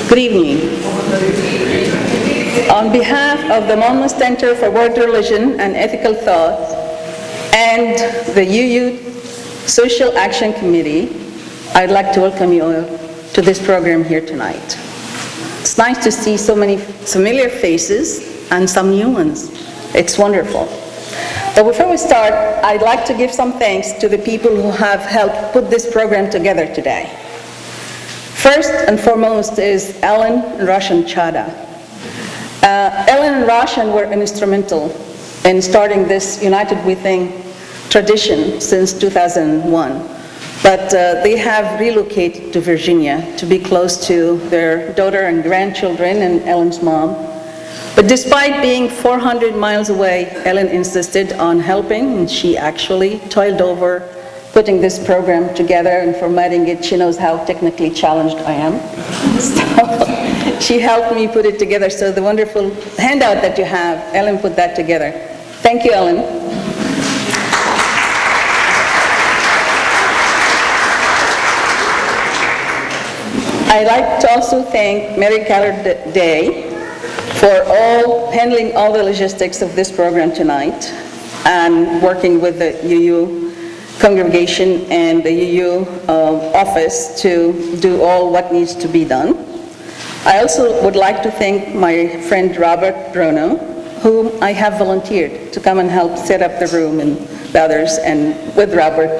Good evening. On behalf of the Monmouth Center for World Religion and Ethical Thought and the UU Social Action Committee, I'd like to welcome you all to this program here tonight. It's nice to see so many familiar faces and some new ones. It's wonderful. But before we start, I'd like to give some thanks to the people who have helped put this program together today. First and foremost is Ellen and Roshan Chada. Ellen and Roshan were instrumental in starting this United We Think tradition since 2001. But they have relocated to Virginia to be close to their daughter and grandchildren and Ellen's mom. But despite being 400 miles away, Ellen insisted on helping, and she actually toiled over putting this program together and formatting it. She knows how technically challenged I am. So she helped me put it together. So the wonderful handout that you have, Ellen put that together. Thank you, Ellen. I'd like to also thank Mary Callard Day for handling all the logistics of this program tonight and working with the UU congregation and the UU office to do all what needs to be done. I also would like to thank my friend Robert Bruno, whom I have volunteered to come and help set up the room, and the others, and with Robert,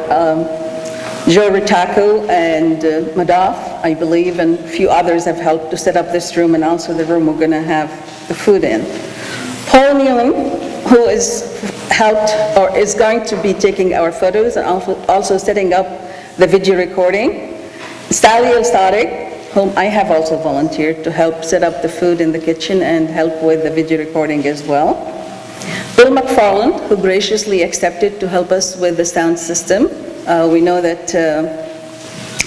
Joe Ritako and Madaf, I believe, and a few others have helped to set up this room and also the room we're going to have the food in. Paul Nealon, who is helped or is going to be taking our photos and also setting up the video recording. Sally El-Sadiq, whom I have also volunteered to help set up the food in the kitchen and help with the video recording as well. Bill McFarland, who graciously accepted to help us with the sound system. We know that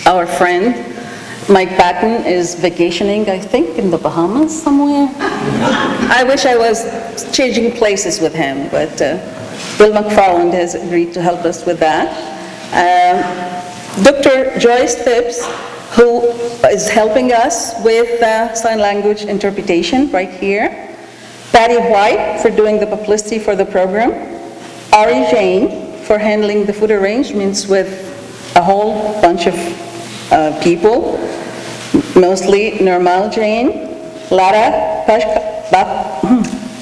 our friend Mike Patton is vacationing, I think, in the Bahamas somewhere. I wish I was changing places with him, but Bill McFarland has agreed to help us with that. Dr. Joyce Phipps, who is helping us with sign language interpretation right here. Patty White for doing the publicity for the program. Ari Jane for handling the food arrangements with a whole bunch of people, mostly Nirmal Jain, Lara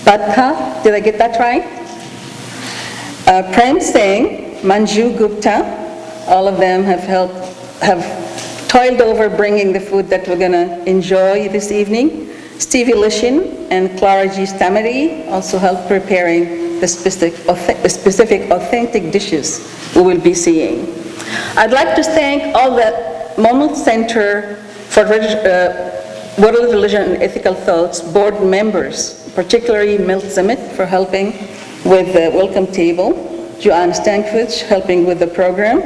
Badka, did I get that right? Prem Singh, Manju Gupta, all of them have toiled over bringing the food that we're going to enjoy this evening. Stevie Lishin and Clara G. Stamary also helped preparing the specific authentic dishes we will be seeing. I'd like to thank all the Monmouth Center for World Religion and Ethical Thoughts board members, particularly Milt Zimmet for helping with the welcome table, Joanne Stankovich helping with the program,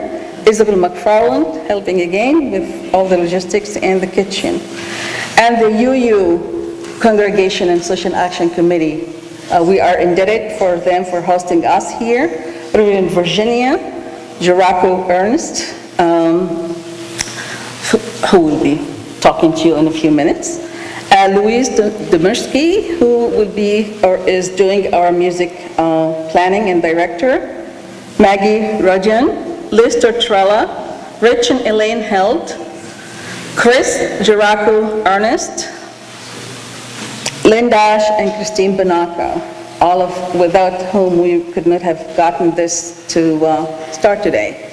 Isabel McFarland helping again with all the logistics and the kitchen, and the UU Congregation and Social Action Committee. We are indebted for them for hosting us here. Reverend Virginia Juraco Ernst, who will be talking to you in a few minutes. Louise Demirsky, who will be or is doing our music planning and director. Maggie Rajan, Liz Tortrella, Rich and Elaine Held, Chris Juraco Ernest, Lynn Dash and Christine Banaka, all of without whom we could not have gotten this to start today.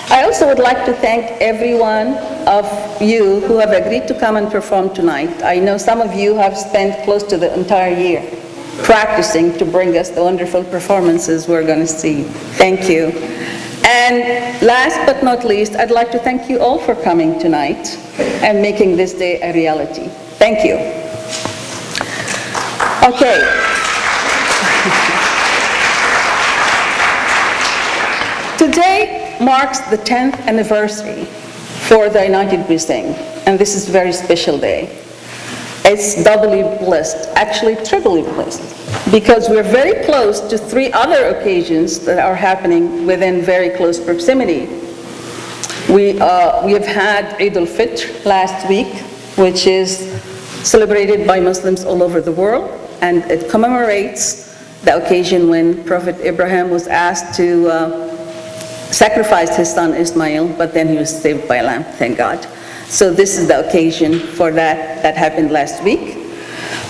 I also would like to thank every one of you who have agreed to come and perform tonight. I know some of you have spent close to the entire year practicing to bring us the wonderful performances we're going to see. Thank you. And last but not least, I'd like to thank you all for coming tonight and making this day a reality. Thank you. Okay. Today marks the 10th anniversary for the United We Sing, and this is a very special day. It's doubly blessed, actually triply blessed, because we're very close to 3 other occasions that are happening within very close proximity. We have had Eid al-Fitr last week, which is celebrated by Muslims all over the world, and it commemorates the occasion when Prophet Abraham was asked to sacrifice his son Ismail, but then he was saved by a lamb, thank God. So this is the occasion for that happened last week.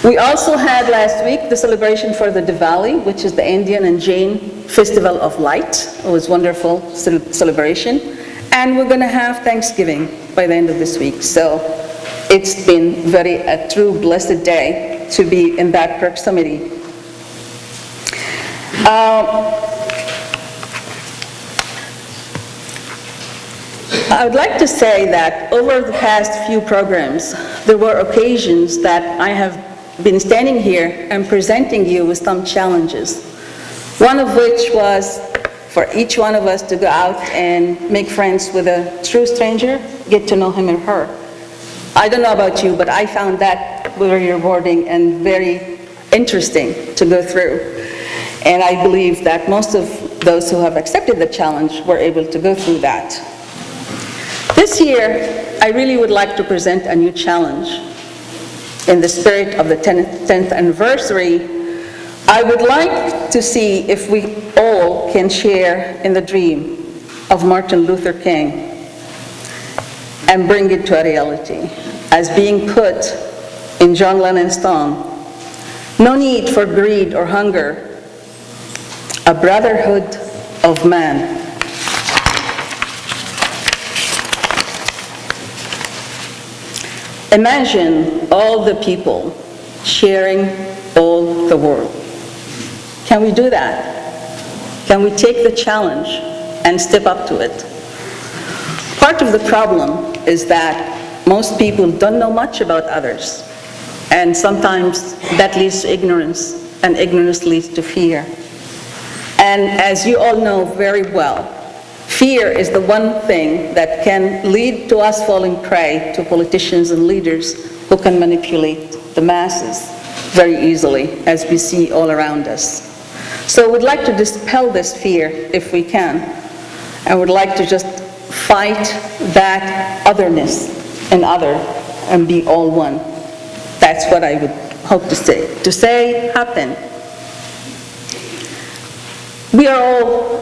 We also had last week the celebration for the Diwali, which is the Indian and Jain Festival of Light. It was a wonderful celebration. And we're going to have Thanksgiving by the end of this week. So it's been a true blessed day to be in that proximity. I would like to say that over the past few programs, there were occasions that I have been standing here and presenting you with some challenges. One of which was for each one of us to go out and make friends with a true stranger, get to know him or her. I don't know about you, but I found that very rewarding and very interesting to go through. And I believe that most of those who have accepted the challenge were able to go through that. This year, I really would like to present a new challenge. In the spirit of the 10th anniversary, I would like to see if we all can share in the dream of Martin Luther King and bring it to a reality, as being put in John Lennon's song, "No need for greed or hunger, a brotherhood of man." Imagine all the people sharing all the world. Can we do that? Can we take the challenge and step up to it? Part of the problem is that most people don't know much about others, and sometimes that leads to ignorance, and ignorance leads to fear. And as you all know very well, fear is the one thing that can lead to us falling prey to politicians and leaders who can manipulate the masses very easily, as we see all around us. So we'd like to dispel this fear if we can, and would like to just fight that otherness and other and be all one. That's what I would hope to say happen. We are all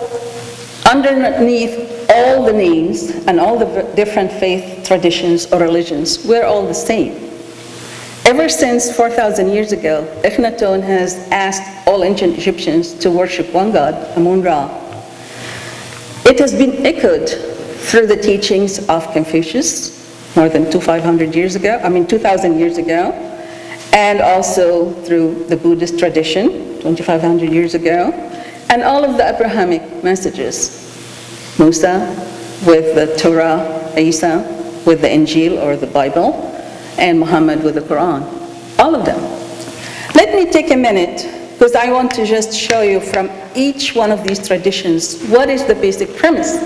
underneath all the names and all the different faith traditions or religions. We're all the same. Ever since 4,000 years ago, Akhenaten has asked all ancient Egyptians to worship one God, Amun-Ra. It has been echoed through the teachings of Confucius more than 2,000 years ago, and also through the Buddhist tradition 2,500 years ago, and all of the Abrahamic messages. Musa with the Torah, Isa with the Injil or the Bible, and Muhammad with the Quran. All of them. Let me take a minute, because I want to just show you from each one of these traditions what is the basic premise.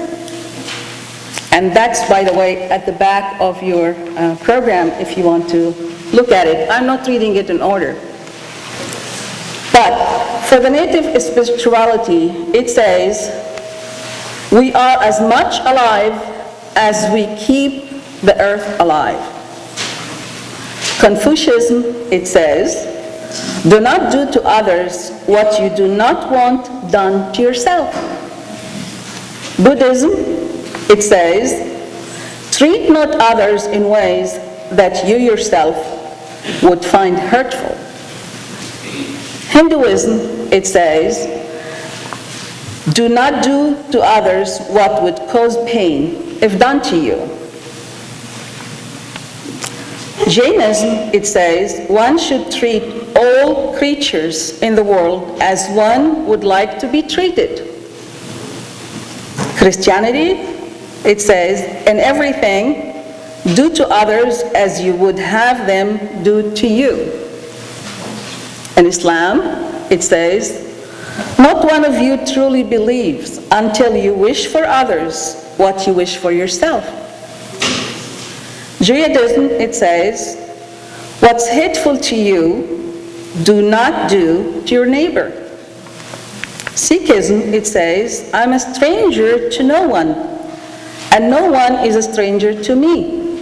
And that's, by the way, at the back of your program if you want to look at it. I'm not reading it in order. But for the native spirituality, it says, we are as much alive as we keep the earth alive. Confucianism, it says, do not do to others what you do not want done to yourself. Buddhism, it says, treat not others in ways that you yourself would find hurtful. Hinduism, it says, do not do to others what would cause pain if done to you. Jainism, it says, one should treat all creatures in the world as one would like to be treated. Christianity, it says, in everything, do to others as you would have them do to you. In Islam, it says, not one of you truly believes until you wish for others what you wish for yourself. Judaism, it says, what's hateful to you, do not do to your neighbor. Sikhism, it says, I'm a stranger to no one, and no one is a stranger to me.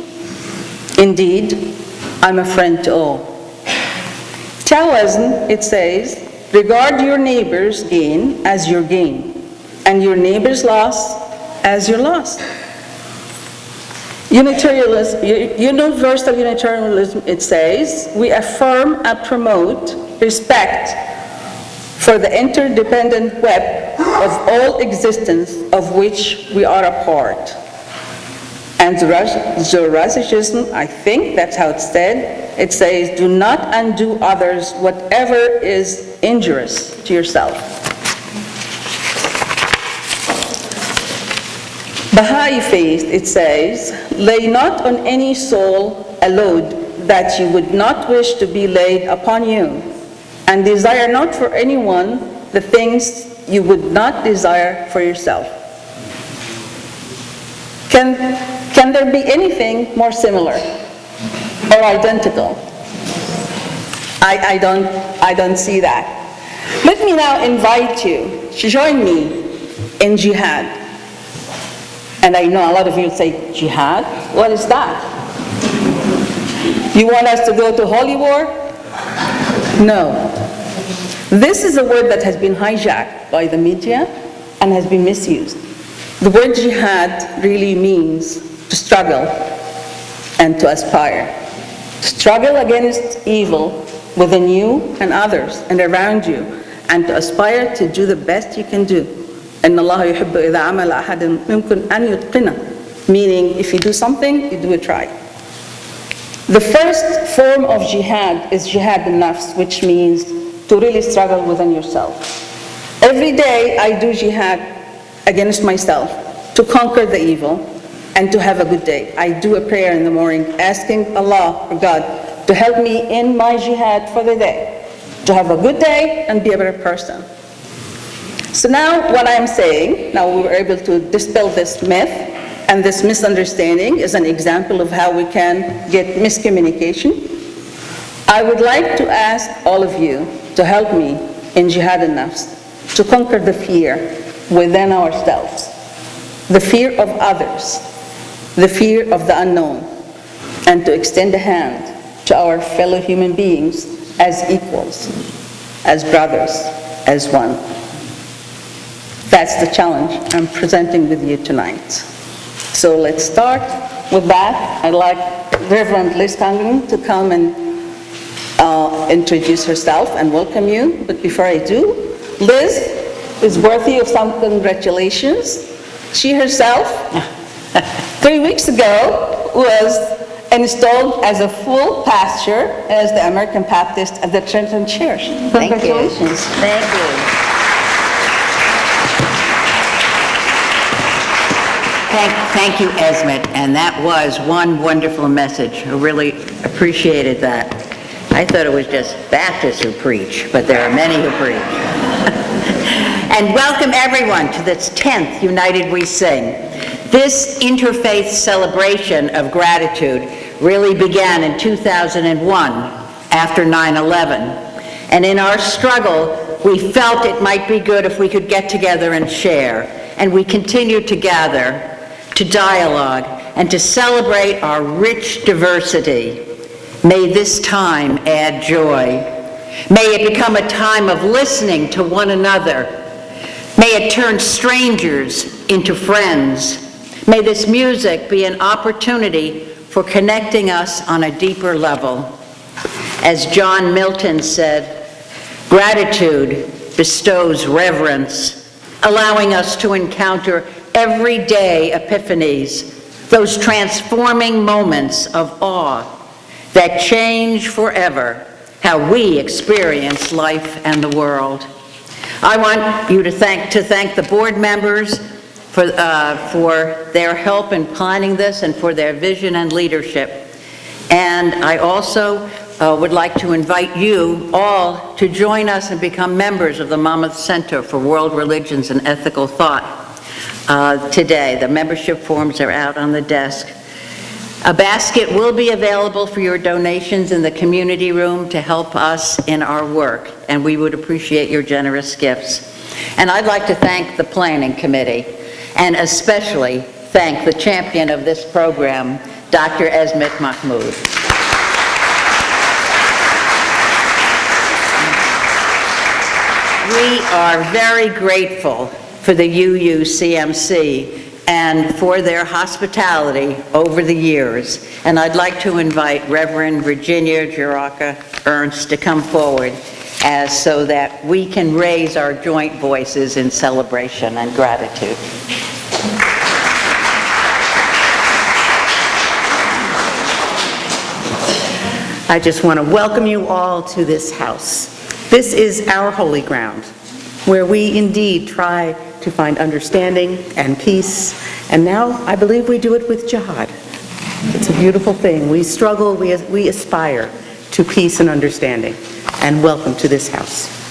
Indeed, I'm a friend to all. Taoism, it says, regard your neighbor's gain as your gain, and your neighbor's loss as your loss. Universal Unitarianism, it says, we affirm and promote respect for the interdependent web of all existence of which we are a part. And Zoroastrianism, I think that's how it's said, it says, do not undo others whatever is injurious to yourself. Baha'i faith, it says, lay not on any soul a load that you would not wish to be laid upon you, and desire not for anyone the things you would not desire for yourself. Can there be anything more similar or identical? I don't see that. Let me now invite you to join me in jihad. And I know a lot of you say, jihad? What is that? You want us to go to holy war? No. This is a word that has been hijacked by the media and has been misused. The word jihad really means to struggle and to aspire. Struggle against evil within you and others and around you, and to aspire to do the best you can do. إن الله يحب إذا عمل أحد ممكن أن يتقنه, meaning if you do something, you do it right. The first form of jihad is jihad al-nafs, which means to really struggle within yourself. Every day I do jihad against myself to conquer the evil and to have a good day. I do a prayer in the morning asking Allah, or God, to help me in my jihad for the day, to have a good day and be a better person. So now what I'm saying, now we were able to dispel this myth and this misunderstanding is an example of how we can get miscommunication. I would like to ask all of you to help me in jihad al-nafs, to conquer the fear within ourselves, the fear of others, the fear of the unknown, and to extend a hand to our fellow human beings as equals, as brothers, as one. That's the challenge I'm presenting with you tonight. So let's start with that. I'd like Reverend Liz Congan to come and introduce herself and welcome you. But before I do, Liz is worthy of some congratulations. She herself, 3 weeks ago, was installed as a full pastor as the American Baptist at the Trenton Church. Congratulations. Thank you. Thank you, Esmet, and that was one wonderful message. I really appreciated that. I thought it was just Baptists who preach, but there are many who preach. And welcome everyone to this 10th United We Sing. This interfaith celebration of gratitude really began in 2001 after 9/11. And in our struggle, we felt it might be good if we could get together and share. And we continue to gather, to dialogue, and to celebrate our rich diversity. May this time add joy. May it become a time of listening to one another. May it turn strangers into friends. May this music be an opportunity for connecting us on a deeper level. As John Milton said, gratitude bestows reverence, allowing us to encounter everyday epiphanies, those transforming moments of awe that change forever how we experience life and the world. I want you to thank the board members for their help in planning this and for their vision and leadership. And I also would like to invite you all to join us and become members of the Monmouth Center for World Religions and Ethical Thought today. The membership forms are out on the desk. A basket will be available for your donations in the community room to help us in our work, and we would appreciate your generous gifts. And I'd like to thank the Planning Committee, and especially thank the champion of this program, Dr. Esmet Mahmoud. we are very grateful for the UUCMC and for their hospitality over the years. And I'd like to invite Reverend Virginia Jiraka Ernst to come forward so that we can raise our joint voices in celebration and gratitude. I just want to welcome you all to this house. This is our holy ground, where we indeed try to find understanding and peace, and now I believe we do it with jihad. It's a beautiful thing. We struggle, we aspire to peace and understanding, and welcome to this house.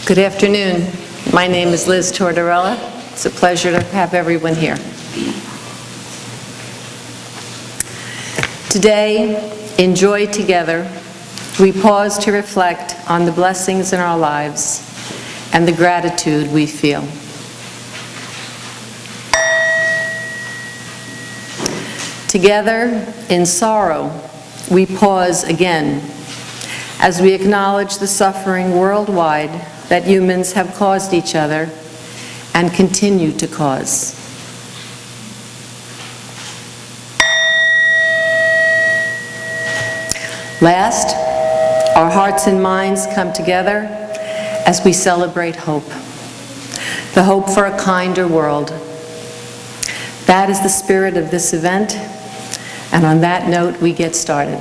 Good afternoon. My name is Liz Tortorella. It's a pleasure to have everyone here. Today, in Joy Together, we pause to reflect on the blessings in our lives and the gratitude we feel. Together, in sorrow, we pause again as we acknowledge the suffering worldwide that humans have caused each other and continue to cause. Last, our hearts and minds come together as we celebrate hope, the hope for a kinder world. That is the spirit of this event, and on that note, we get started.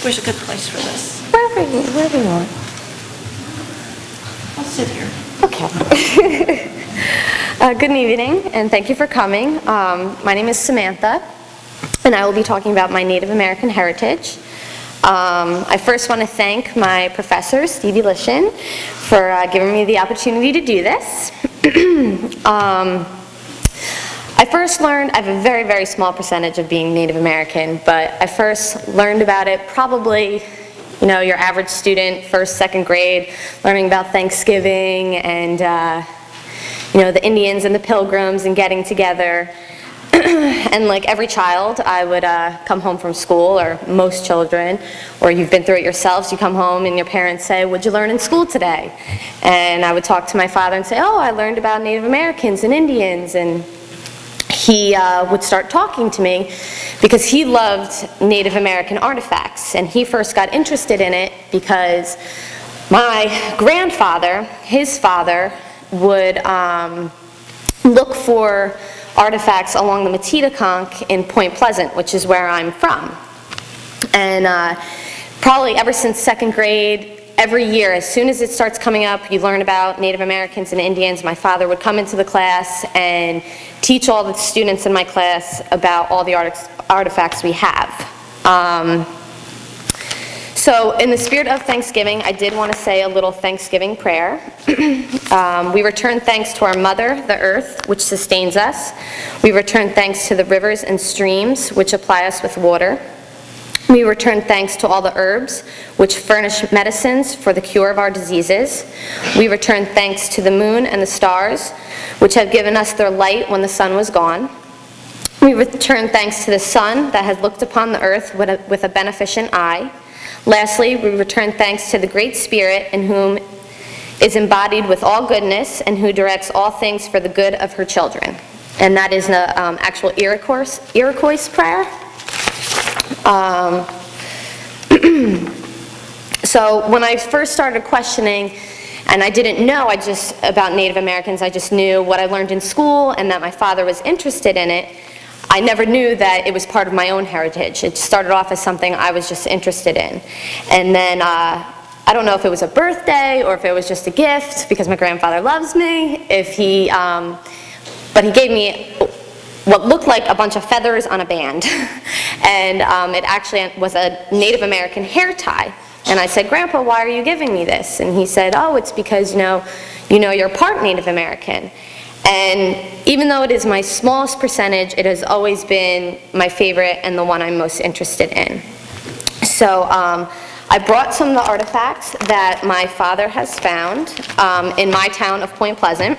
Where's a good place for this? Wherever you want. I'll sit here. Okay. Good evening, and thank you for coming. My name is Samantha, and I will be talking about my Native American heritage. I first want to thank my professor, Stevie Lishan, for giving me the opportunity to do this. I first learned, I have a very, very small percentage of being Native American, but I first learned about it probably, your average student, first, second grade, learning about Thanksgiving and, the Indians and the Pilgrims and getting together. And like every child, I would come home from school, or most children, or you've been through it yourselves, you come home and your parents say, "What'd you learn in school today?" And I would talk to my father and say, "Oh, I learned about Native Americans and Indians," and he would start talking to me because he loved Native American artifacts, and he first got interested in it because my grandfather, his father, would look for artifacts along the Metedeconk in Point Pleasant, which is where I'm from. And probably ever since second grade, every year, as soon as it starts coming up, you learn about Native Americans and Indians. My father would come into the class and teach all the students in my class about all the artifacts we have. So in the spirit of Thanksgiving, I did want to say a little Thanksgiving prayer. We return thanks to our mother, the earth, which sustains us. We return thanks to the rivers and streams, which supply us with water. We return thanks to all the herbs, which furnish medicines for the cure of our diseases. We return thanks to the moon and the stars, which have given us their light when the sun was gone. We return thanks to the sun that has looked upon the earth with a beneficent eye. Lastly, we return thanks to the Great Spirit, in whom is embodied with all goodness and who directs all things for the good of her children. And that is the actual Iroquois prayer. So when I first started questioning, and I didn't know about Native Americans, I just knew what I learned in school and that my father was interested in it. I never knew that it was part of my own heritage. It started off as something I was just interested in. And then, I don't know if it was a birthday or if it was just a gift, because my grandfather loves me, but he gave me what looked like a bunch of feathers on a band. And it actually was a Native American hair tie. And I said, "Grandpa, why are you giving me this?" And he said, "Oh, it's because, you're part Native American." And even though it is my smallest percentage, it has always been my favorite and the one I'm most interested in. So I brought some of the artifacts that my father has found in my town of Point Pleasant.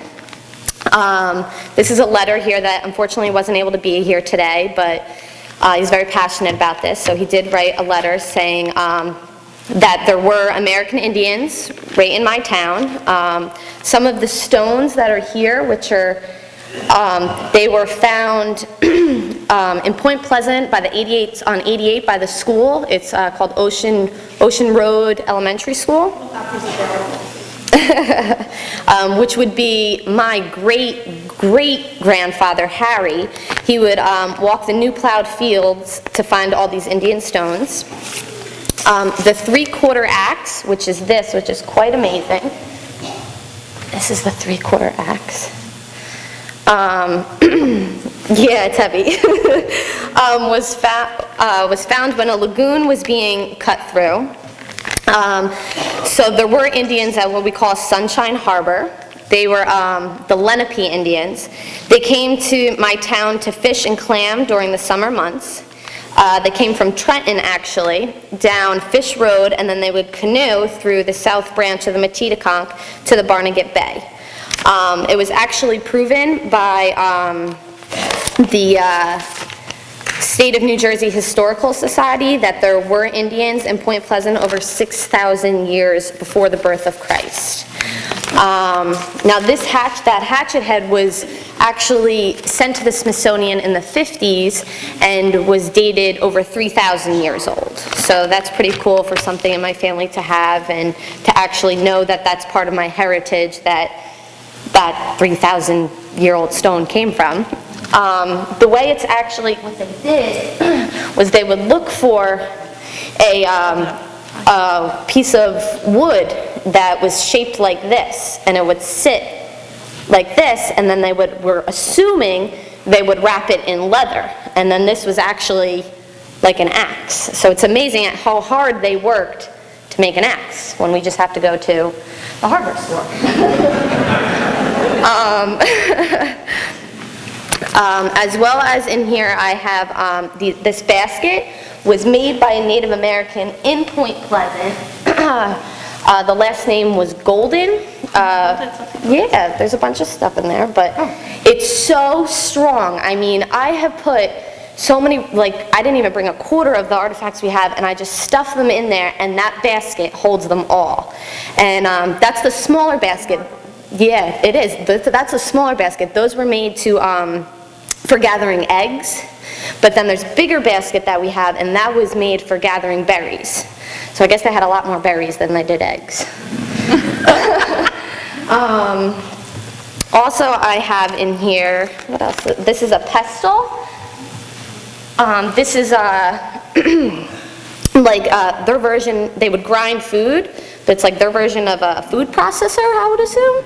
This is a letter here that unfortunately wasn't able to be here today, but he's very passionate about this. So he did write a letter saying that there were American Indians right in my town. Some of the stones that are here, which are, they were found in Point Pleasant by on 88 by the school. It's called Ocean Road Elementary School. Which would be my great-great-grandfather, Harry. He would walk the new plowed fields to find all these Indian stones. The 3/4 axe, which is quite amazing. This is the 3/4 axe. Yeah, it's heavy. Was found when a lagoon was being cut through. So there were Indians at what we call Sunshine Harbor. They were the Lenape Indians. They came to my town to fish and clam during the summer months. They came from Trenton, actually, down Fish Road, and then they would canoe through the south branch of the Metedeconk to the Barnegat Bay. It was actually proven by the State of New Jersey Historical Society that there were Indians in Point Pleasant over 6,000 years before the birth of Christ. Now that hatchet head was actually sent to the Smithsonian in the 50s and was dated over 3,000 years old. So that's pretty cool for something in my family to have, and to actually know that that's part of my heritage, that 3,000-year-old stone came from. The way it's actually, what they did was they would look for a piece of wood that was shaped like this, and it would sit like this, and then we're assuming they would wrap it in leather, and then this was actually like an axe. So it's amazing at how hard they worked to make an axe when we just have to go to the hardware store. As well as in here, I have this basket was made by a Native American in Point Pleasant. The last name was Golden. Yeah, there's a bunch of stuff in there, but it's so strong. I mean, I have put so many, like, I didn't even bring a quarter of the artifacts we have, and I just stuffed them in there, and that basket holds them all. And that's the smaller basket. Yeah, it is. That's a smaller basket. Those were made to for gathering eggs, but then there's a bigger basket that we have, and that was made for gathering berries. So I guess they had a lot more berries than they did eggs. Also, I have in here, what else? This is a pestle. This is like their version, they would grind food, but it's like their version of a food processor, I would assume.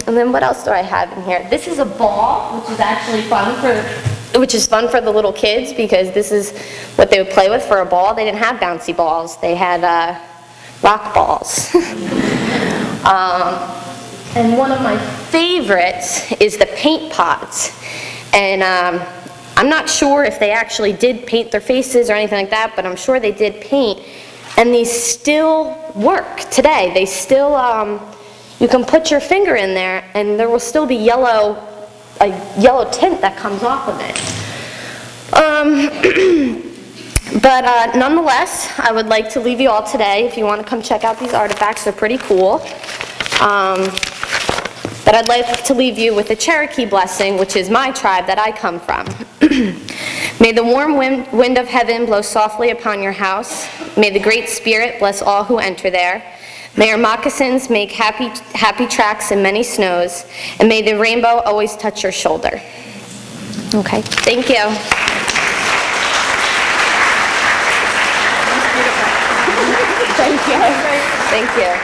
And then what else do I have in here? This is a ball, which is actually fun for the little kids, because this is what they would play with for a ball. They didn't have bouncy balls. They had rock balls. And one of my favorites is the paint pots. And I'm not sure if they actually did paint their faces or anything like that, but I'm sure they did paint. And these still work today. They still, you can put your finger in there and there will still be a yellow tint that comes off of it. But nonetheless, I would like to leave you all today. If you want to come check out these artifacts, they're pretty cool. But I'd like to leave you with the Cherokee blessing, which is my tribe that I come from. May the warm wind of heaven blow softly upon your house. May the Great Spirit bless all who enter there. May your moccasins make happy tracks in many snows. And may the rainbow always touch your shoulder. Okay, thank you. Thank you. Thank you.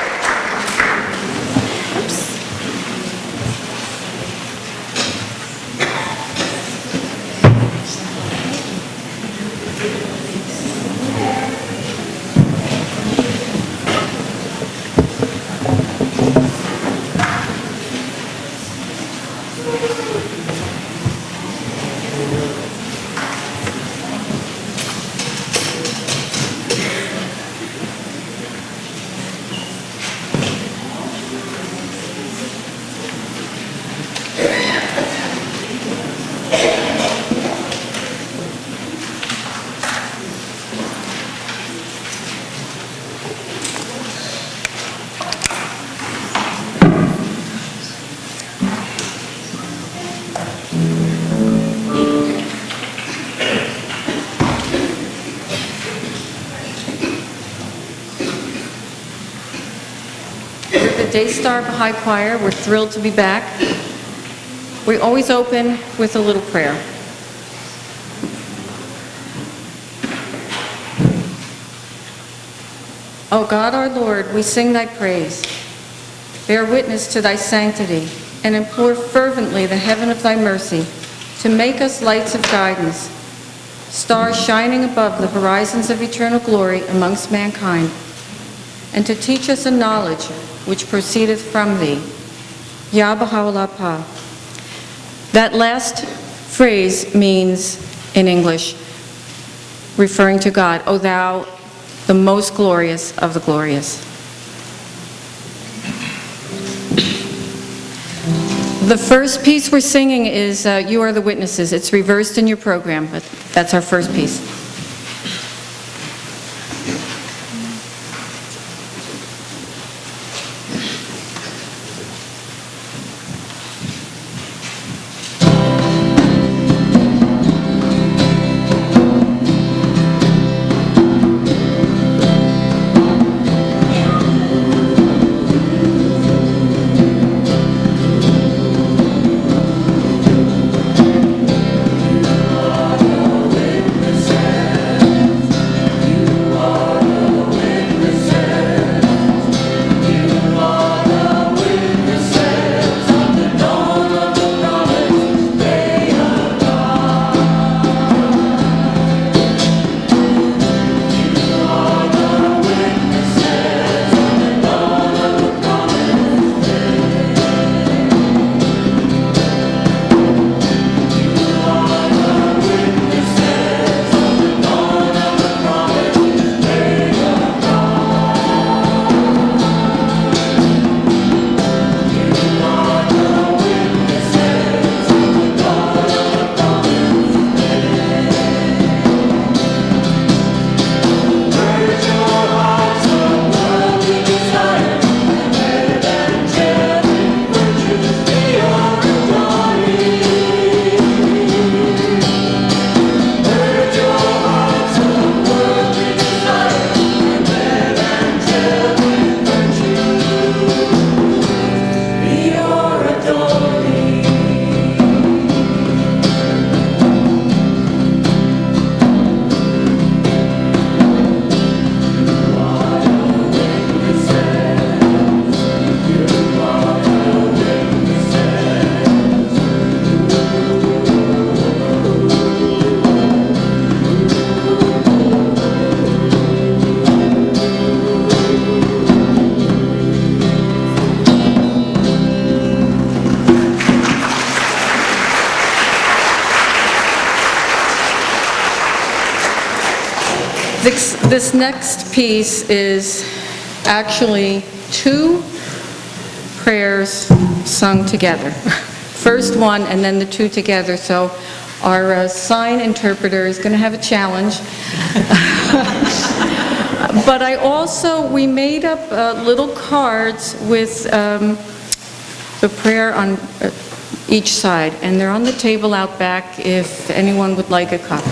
Daystar Baha'i Choir, we're thrilled to be back. We always open with a little prayer. O God our Lord, we sing thy praise, bear witness to thy sanctity, and implore fervently the heaven of thy mercy to make us lights of guidance, stars shining above the horizons of eternal glory amongst mankind, and to teach us a knowledge which proceedeth from thee. Ya Baha'u'llah Pa. That last phrase means, in English, referring to God, O thou, the most glorious of the glorious. The first piece we're singing is You Are the Witnesses. It's reversed in your program, but that's our first piece. This next piece is actually two prayers sung together. First one and then the two together. So our sign interpreter is going to have a challenge. But we made up little cards with the prayer on each side, and they're on the table out back if anyone would like a copy.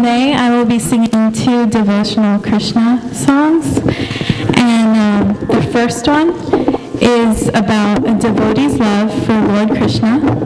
today I will be singing 2 devotional Krishna songs. And the first one is about a devotee's love for Lord Krishna.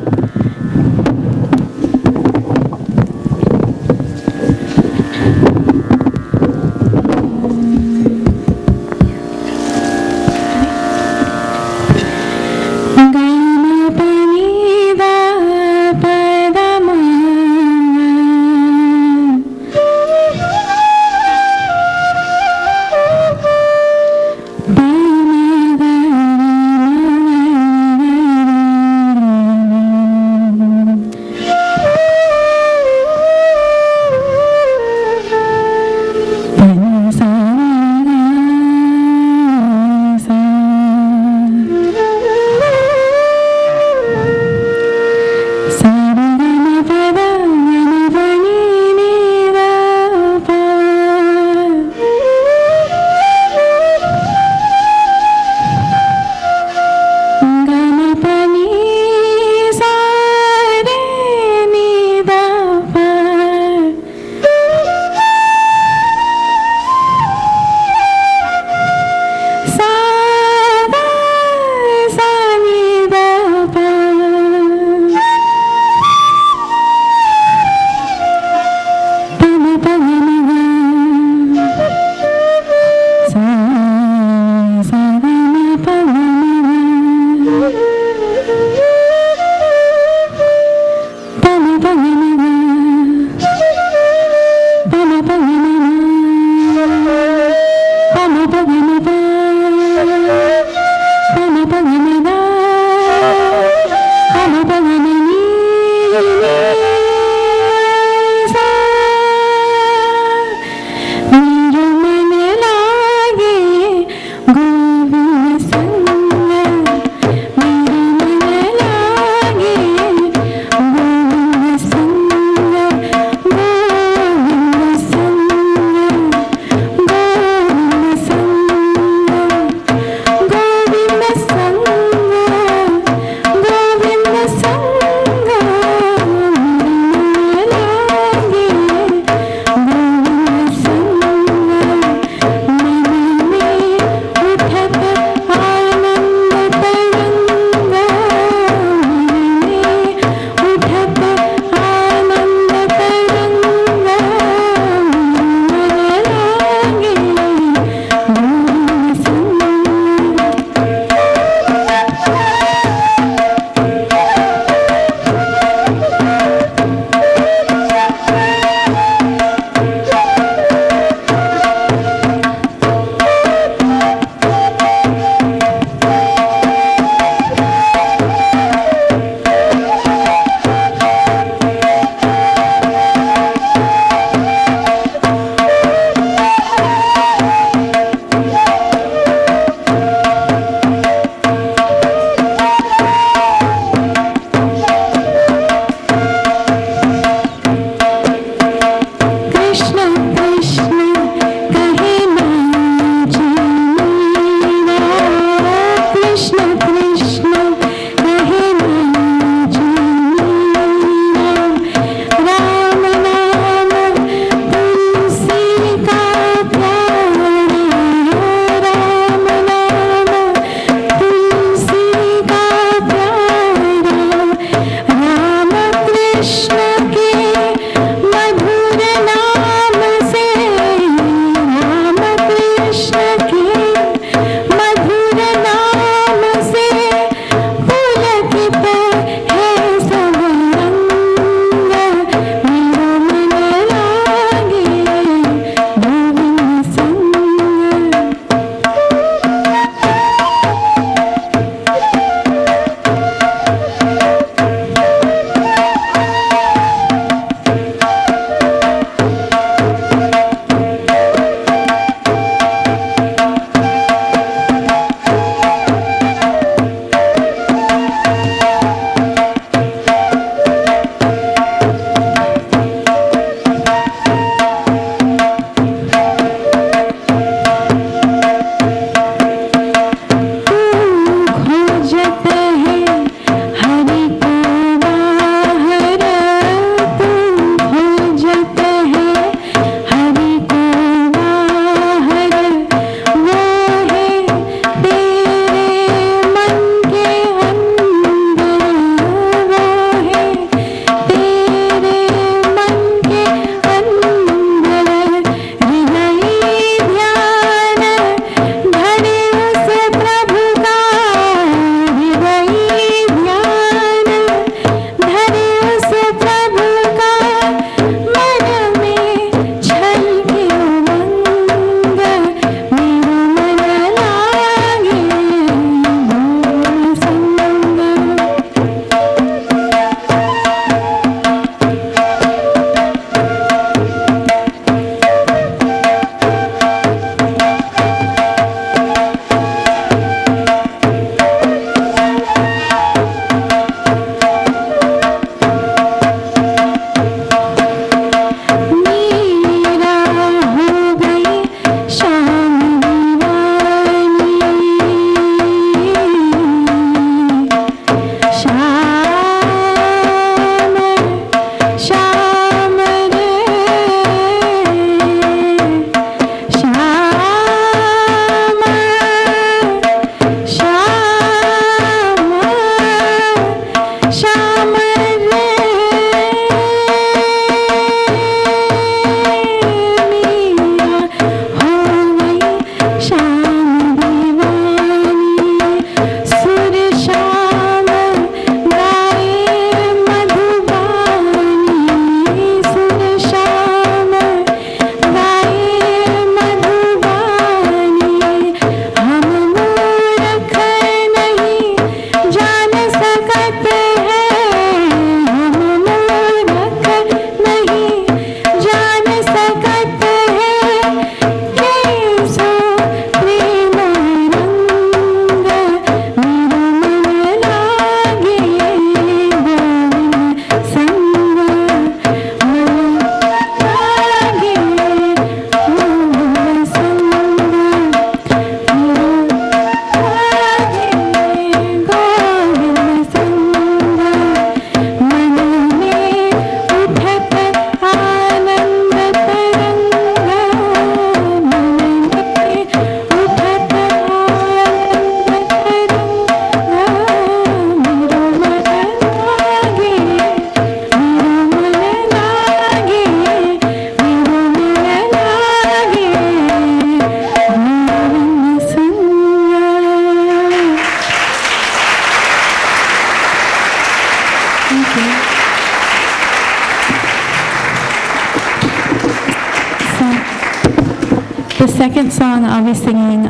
the second song I'll be singing,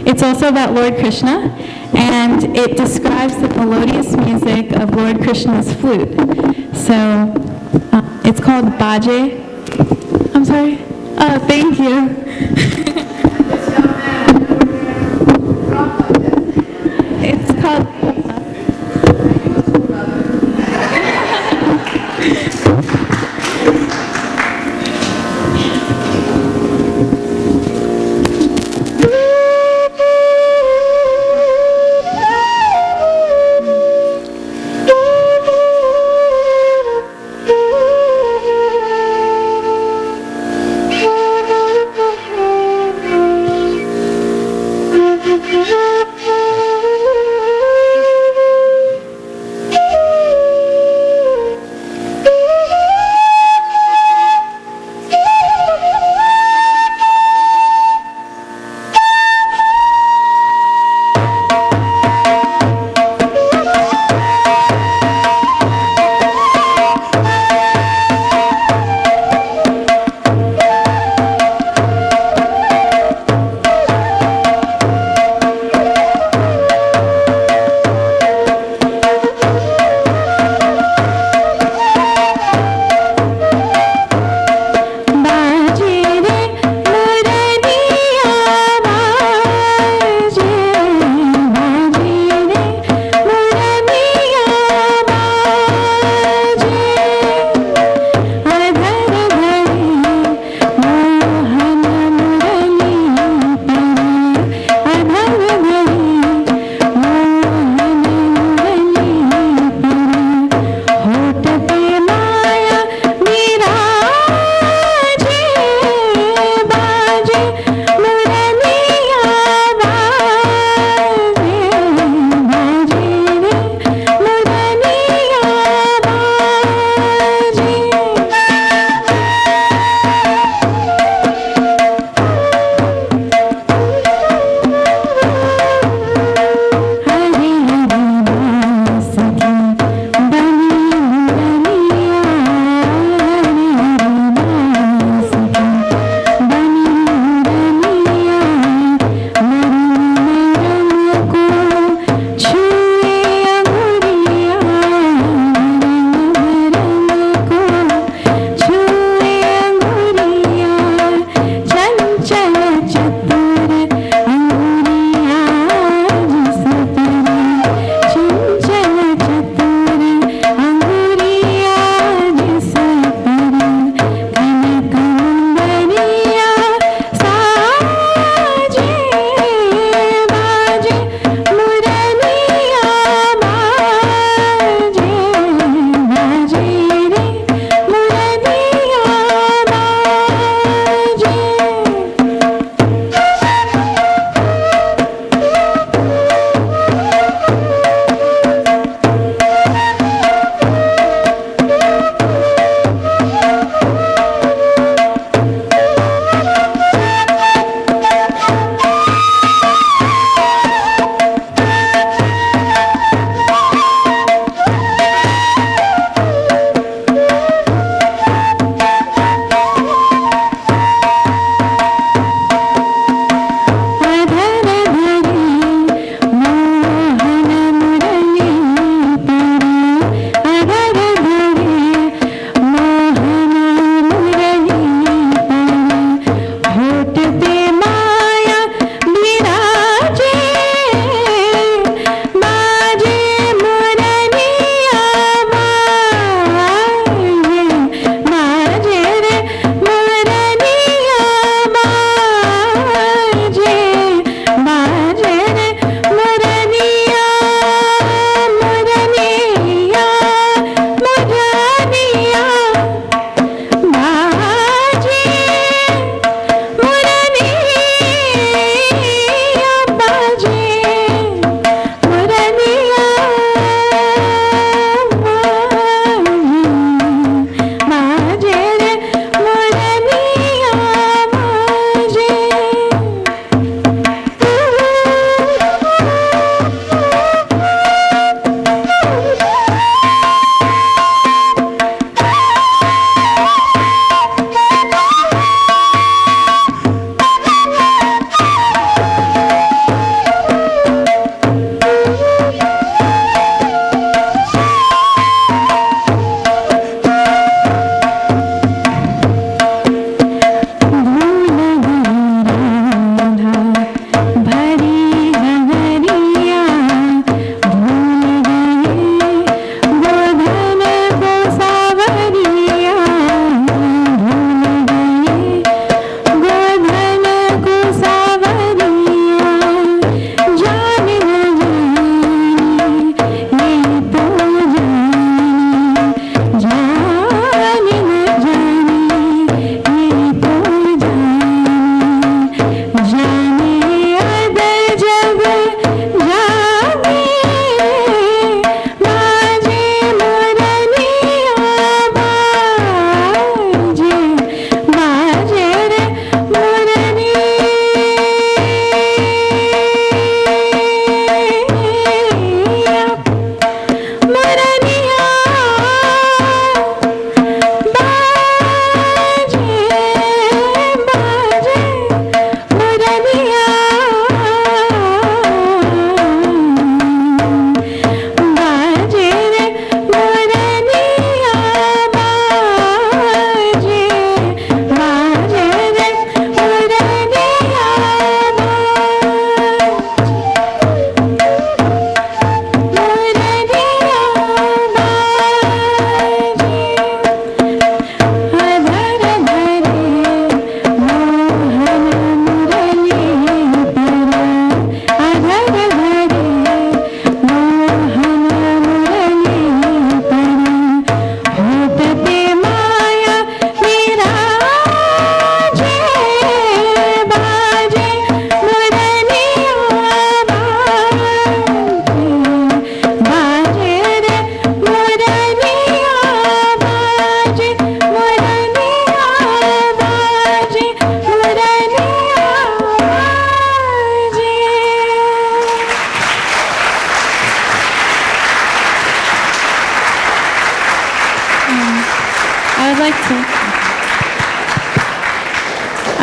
it's also about Lord Krishna, and it describes the melodious music of Lord Krishna's flute. So it's called Baje. I'm sorry? Oh, thank you. It's called...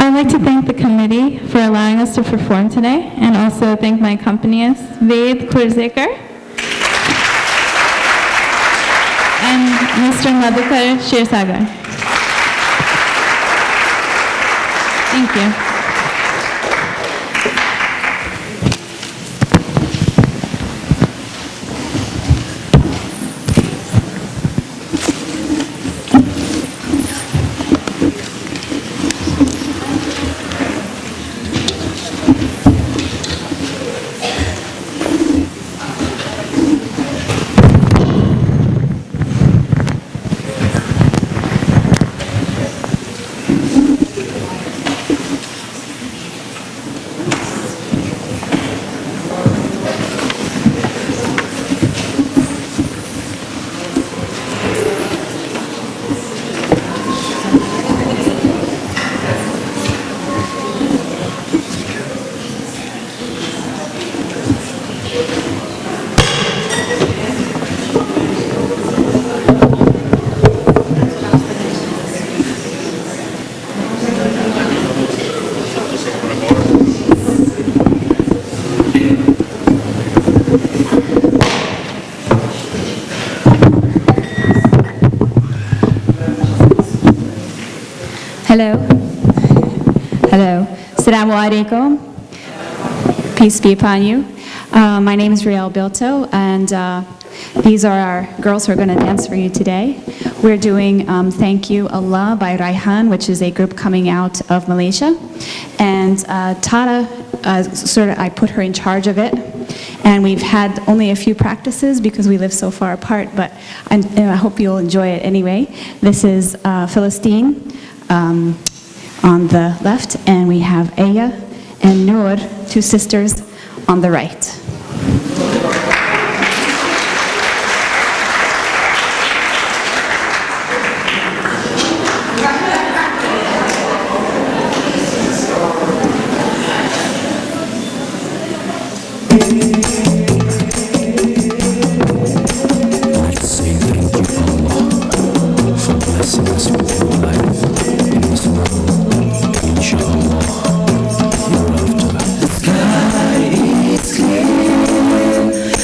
I'd like to thank the committee for allowing us to perform today, and also thank my accompanist, Ved Kurzekar, and Mr. Madhukar Shirsagar. Thank you. Hello. Hello. Assalamu alaikum. Peace be upon you. My name is Riel Bilto, and these are our girls who are going to dance for you today. We're doing Thank You Allah by Raihan, which is a group coming out of Malaysia. And Tata, I put her in charge of it. And we've had only a few practices because we live so far apart, but I hope you'll enjoy it anyway. This is Philistine on the left, and we have Aya and Noor, two sisters, on the right. Let's say thank you, Allah, for blessing us with your life in this world, inshallah, hereafter. The sky is clear.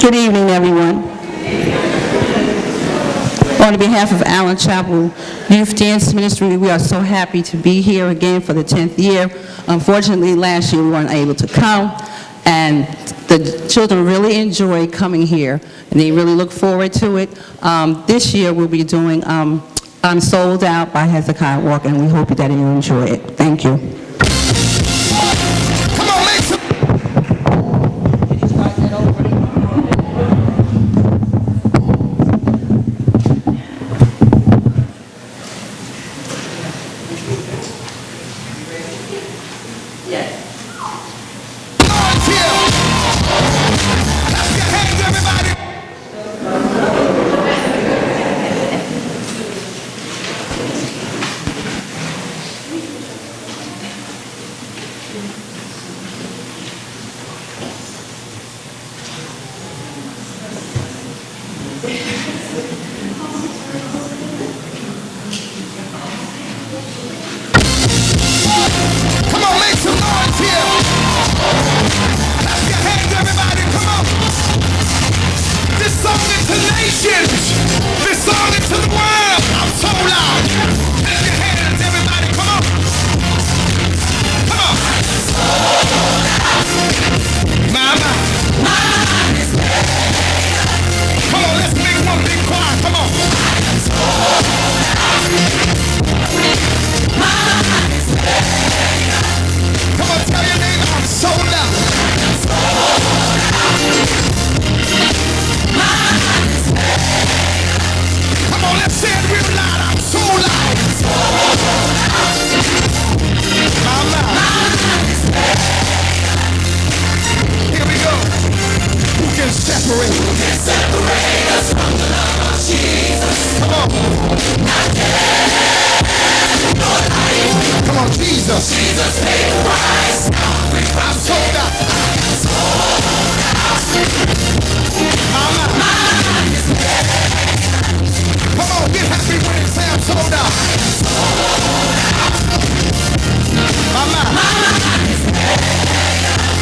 Good evening, everyone. On behalf of Allen Chapel Youth Dance Ministry, we are so happy to be here again for the 10th year. Unfortunately, last year we weren't able to come, and the children really enjoy coming here, and they really look forward to it. This year we'll be doing I'm Sold Out by Hezekiah Walker, and we hope that you enjoy it. Thank you. Come on, make some.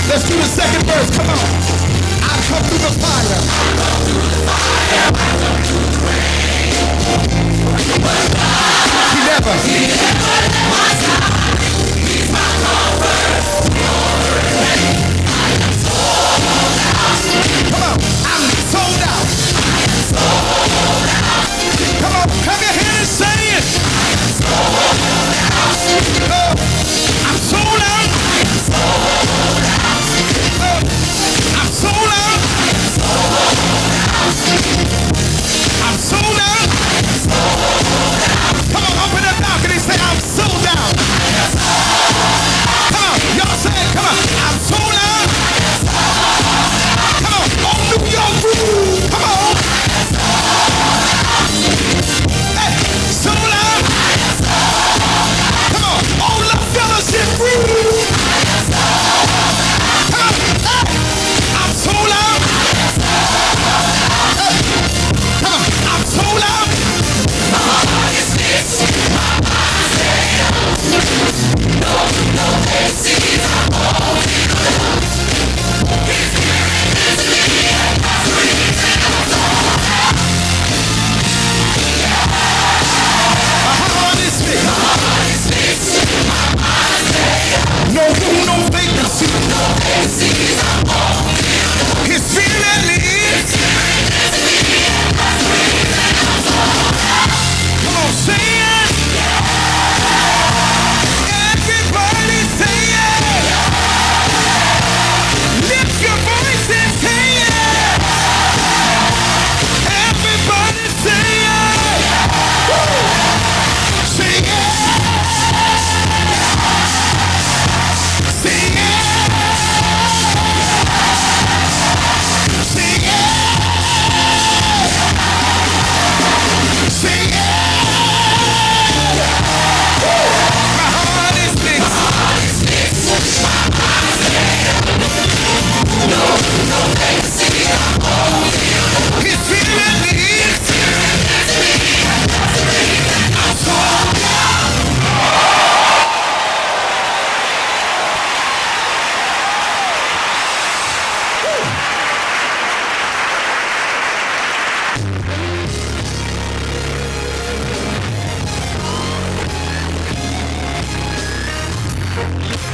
Let's do the second verse, come on. I come through the fire. I come through the fire. I come through the rain. But God, He never let my side. He's my comfort. I am sold out. Come on, I'm sold out. I am sold out. Come on, come your hand and say it. I am sold out. I'm sold out. I am sold out.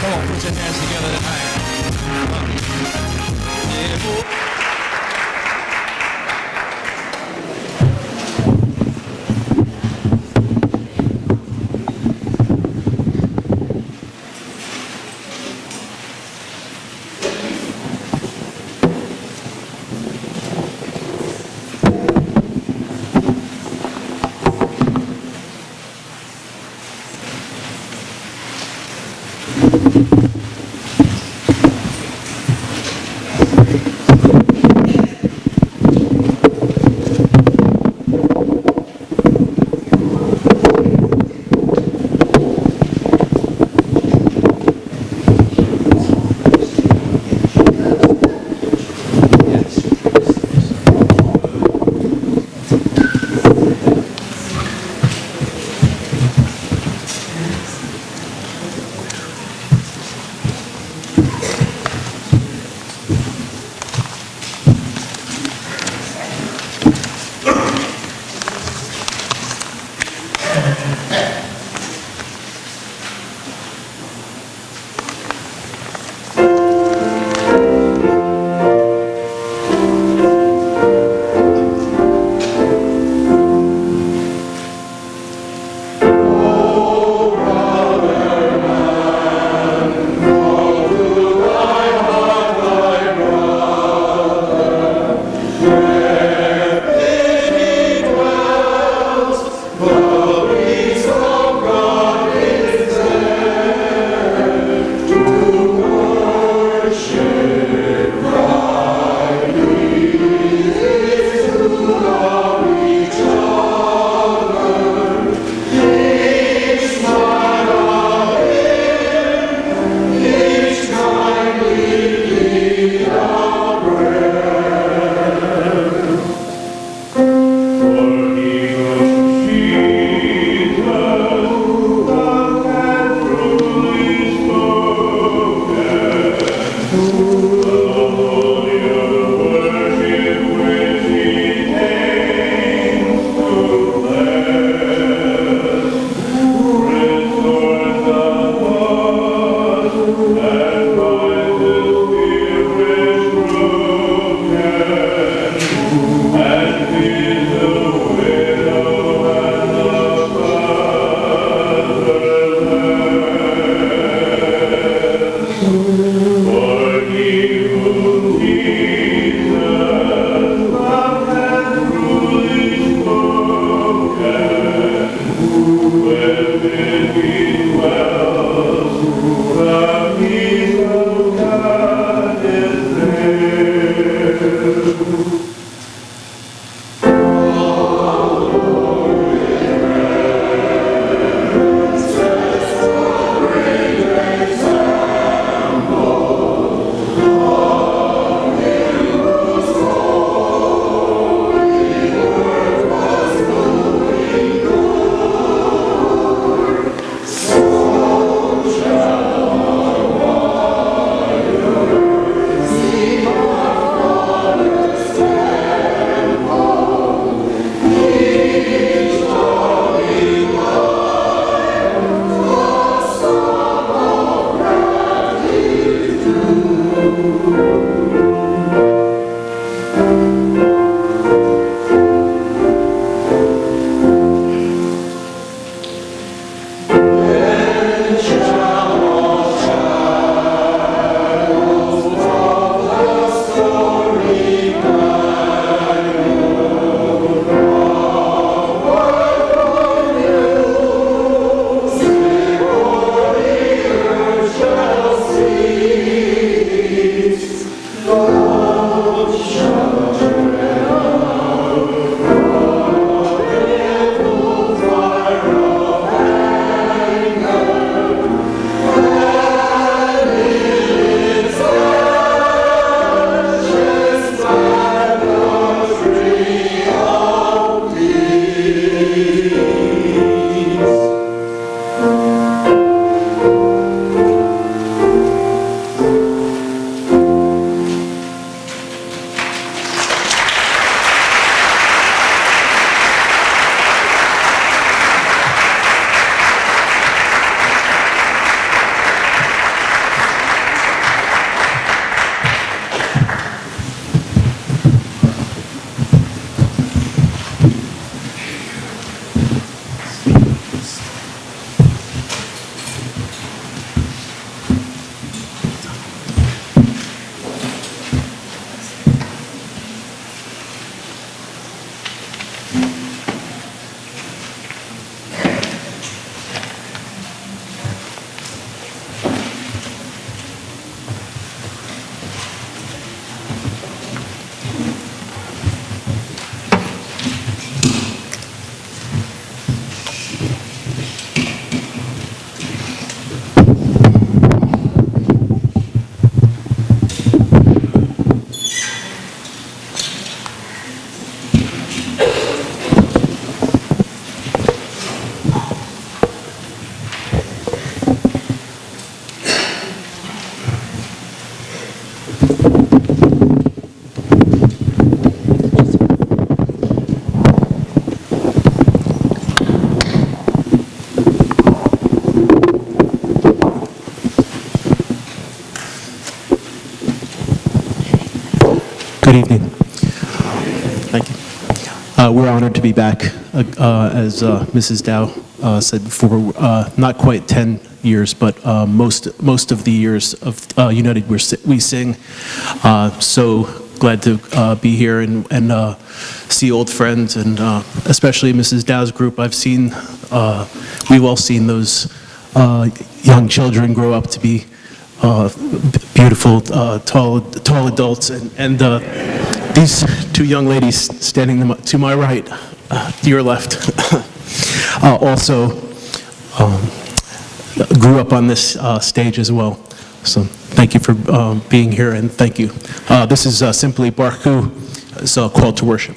Come on, put your hands together tonight. Yeah, boy. We're honored to be back, as Mrs. Dow said before, not quite 10 years, but most of the years of United We Sing. So glad to be here and see old friends, and especially Mrs. Dow's group. We've all seen those young children grow up to be beautiful, tall adults, and these two young ladies standing to my right, to your left, also grew up on this stage as well. So thank you for being here, and thank you. This is simply Baruch, it's a call to worship.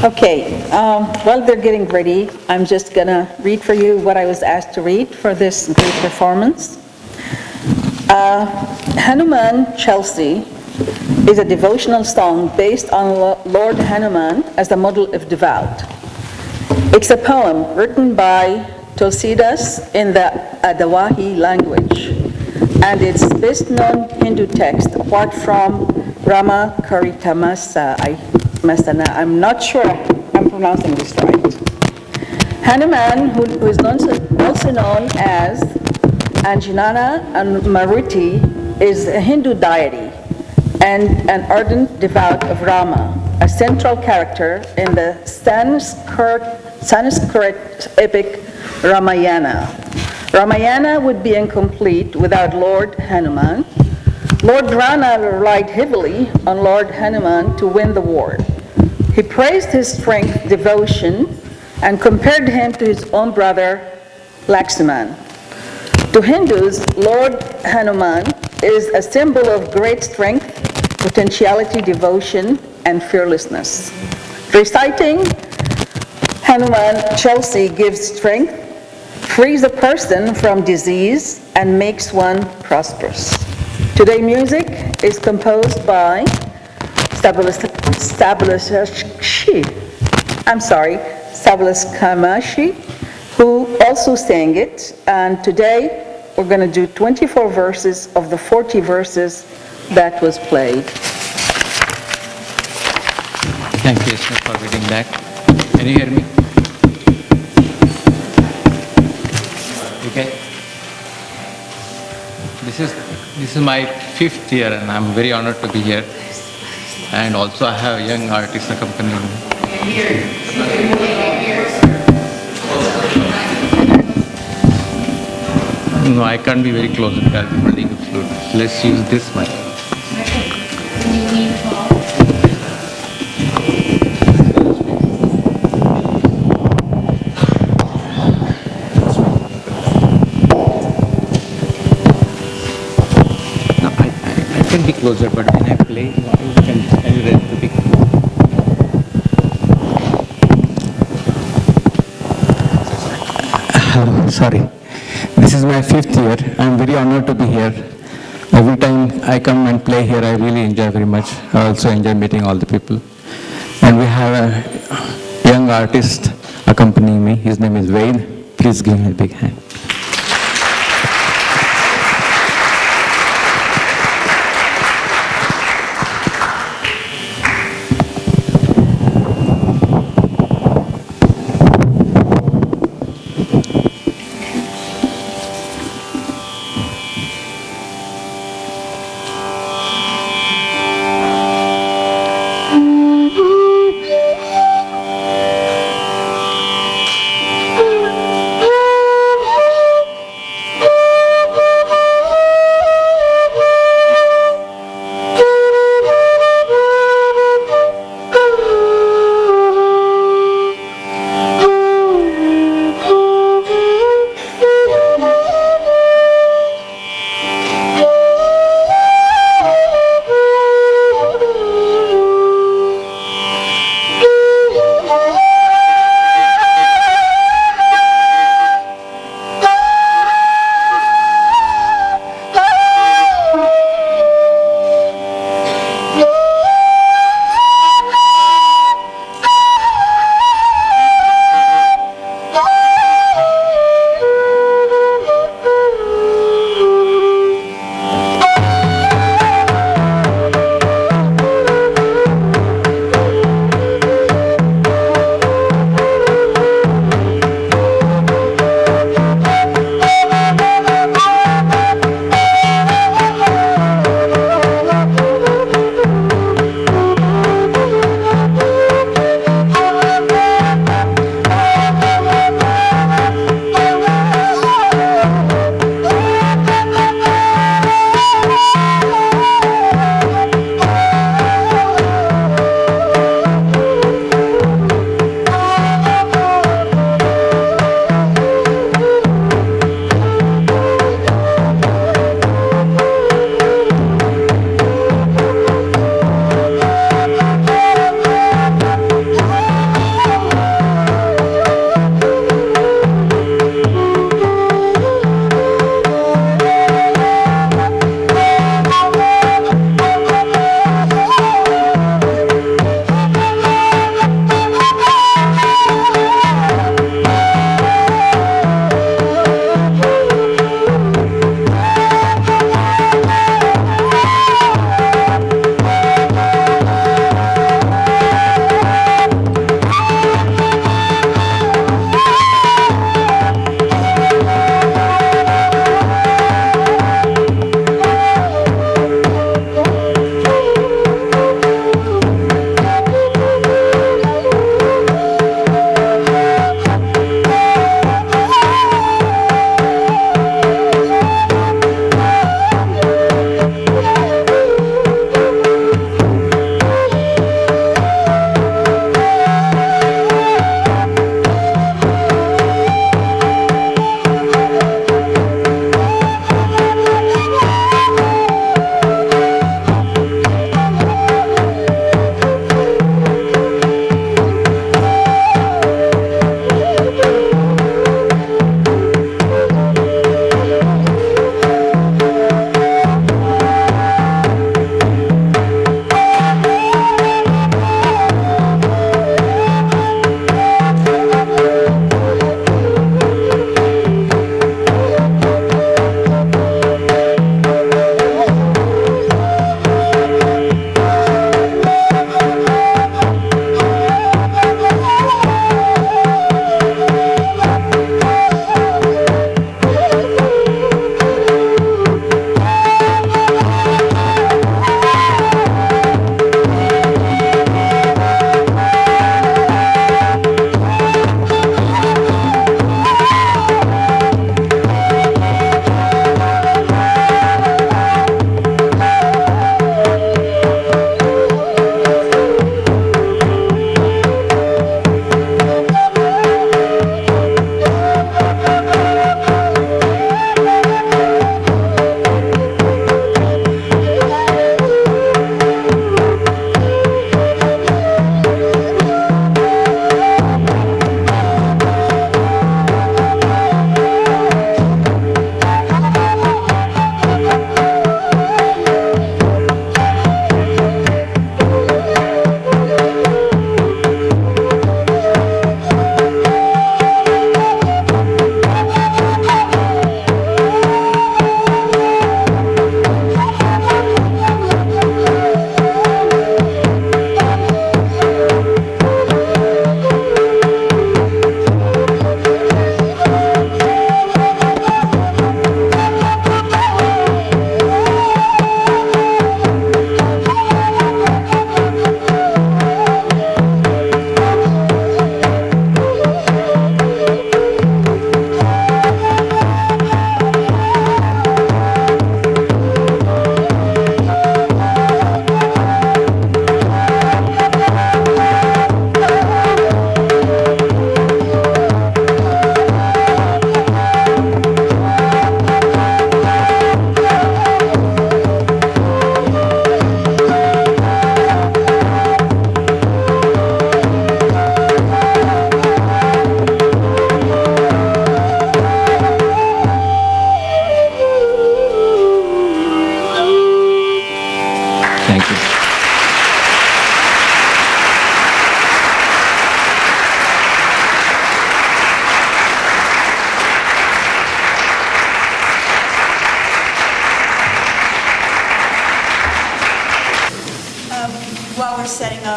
Okay, while they're getting ready, I'm just going to read for you what I was asked to read for this great performance. Hanuman Chelsea is a devotional song based on Lord Hanuman as the model of devout. It's a poem written by Tulsidas in the Baha'i language, and it's best known Hindu text apart from Rama Masana. I'm not sure I'm pronouncing this right. Hanuman, who is also known as Anjanana and Maruti, is a Hindu deity and an ardent devout of Rama, a central character in the Sanskrit epic Ramayana. Ramayana would be incomplete without Lord Hanuman. Lord Rama relied heavily on Lord Hanuman to win the war. He praised his strength, devotion, and compared him to his own brother, Lakshman. To Hindus, Lord Hanuman is a symbol of great strength, potentiality, devotion, and fearlessness. Reciting Hanuman Chelsea gives strength, frees a person from disease, and makes one prosperous. Today's music is composed by Stabilas Kamashi, who also sang it. And today we're going to do 24 verses of the 40 verses that was played. Thank you, Isma, for reading that. Can you hear me? Okay. This is my 5th year, and I'm very honored to be here. And also, I have young artists accompanying me. No, I can't be very close because I'll be holding a flute. Let's use this mic. I can be closer, but when I play, you can raise the big. Sorry. This is my 5th year. I'm very honored to be here. Every time I come and play here, I really enjoy very much. I also enjoy meeting all the people. And we have a young artist accompanying me. His name is Wade. Please give him a big hand.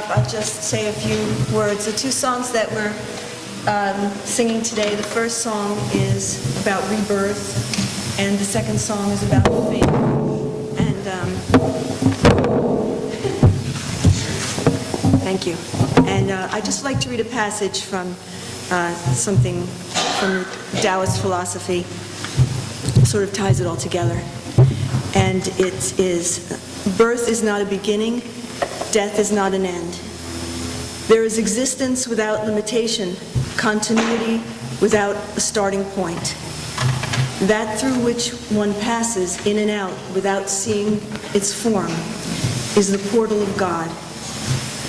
up, I'll just say a few words. The two songs that we're singing today, the first song is about rebirth, and the second song is about faith. And thank you. And I'd just like to read a passage from something from Taoist philosophy, sort of ties it all together. And it is, birth is not a beginning, death is not an end. There is existence without limitation, continuity without a starting point. That through which one passes in and out without seeing its form is the portal of God.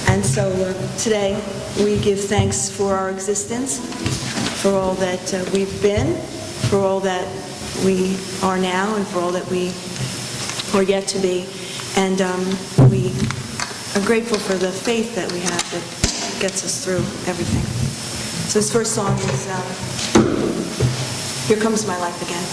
And so today we give thanks for our existence, for all that we've been, for all that we are now, and for all that we are yet to be. And we are grateful for the faith that we have that gets us through everything. So this first song is Here Comes My Life Again.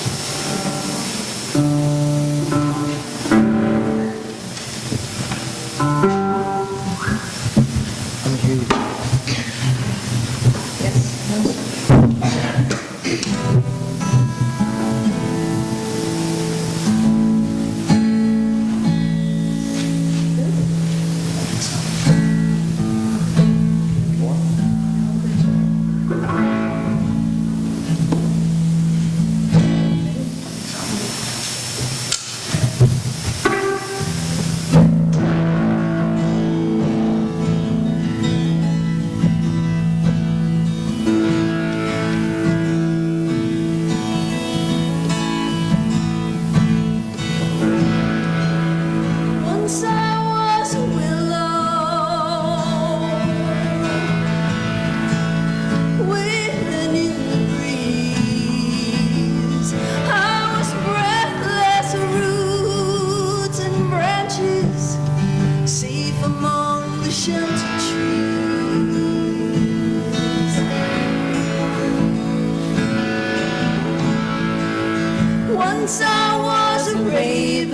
Once I was a raven,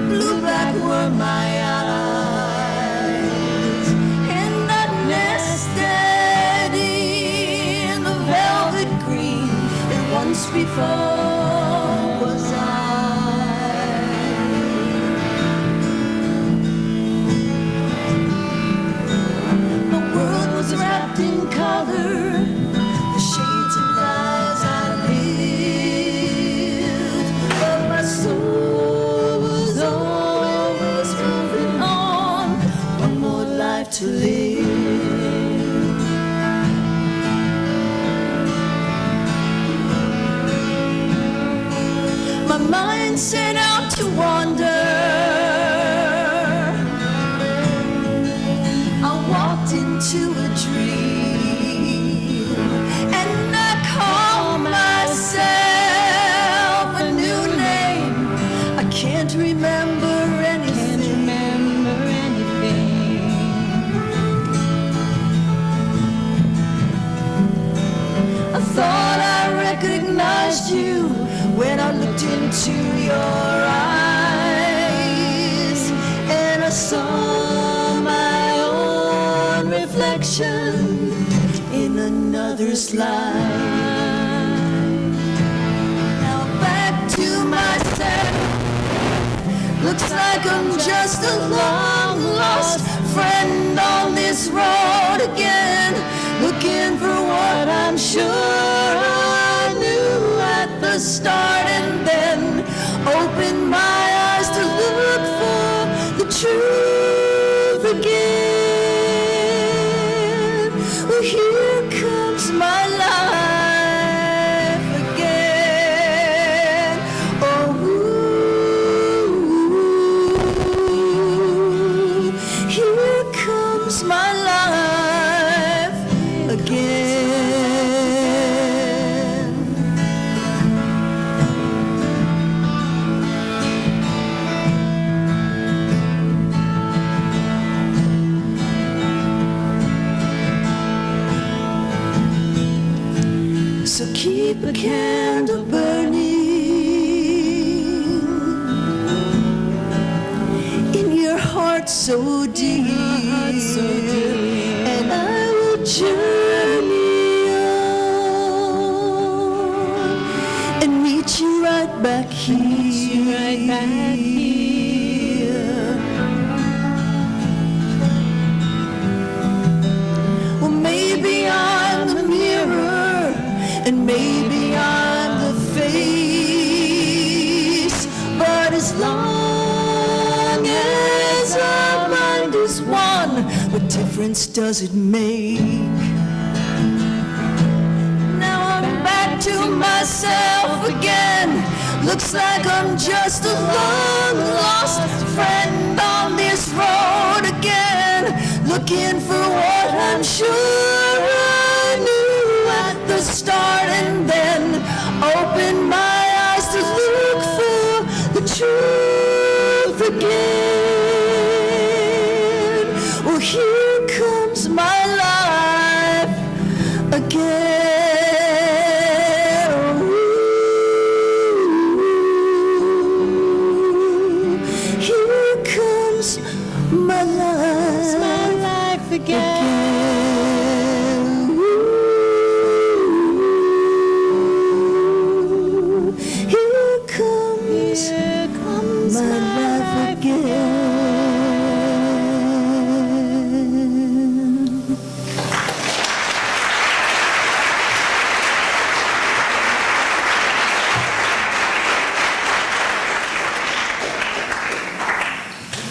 blue-black were my eyes, and I nested in the velvet green that once before was I. The world was wrapped in color, to live. My mind set out to wander. I walked into a dream, and I called myself a new name. I can't remember anything. I thought I recognized you when I looked into your eyes, and I saw my own reflection in another's life. Now back to myself. Looks like I'm just a long lost friend on this road again, looking for what I'm sure I knew at the start, and then open my eyes to look for the truth again. Well, here comes my life again. Oh, here comes my life again. So keep a candle burning so dear, and I will journey on and meet you right back here. Well, maybe I'm the mirror, and maybe I'm the face, but as long as our mind is one, what difference does it make? Now I'm back to myself again. Looks like I'm just a long lost friend on this road again, looking for what I'm sure I knew at the start, and then open my eyes to look for the truth again. Well, here comes my life again. Ooh, here comes my life again. Ooh, here comes my life again.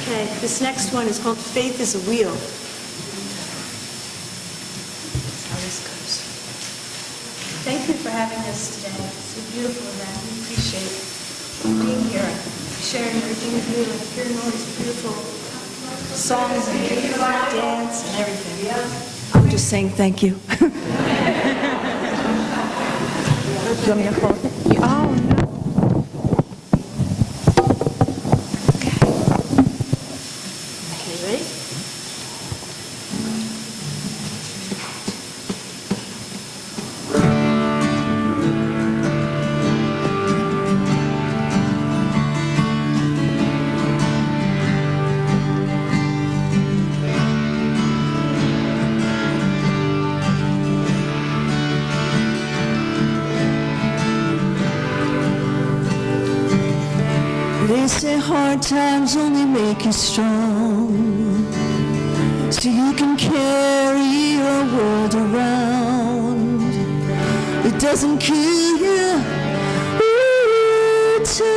Okay, this next one is called Faith is a Wheel. That's how this goes. Thank you for having us today. It's a beautiful event. We appreciate being here, sharing everything with you, and hearing all these beautiful songs and dance and everything. I'm just saying thank you. Do you want me to hold it? Oh, no. Okay, ready? They say hard times only make you strong, so you can carry your world around. It doesn't kill you, take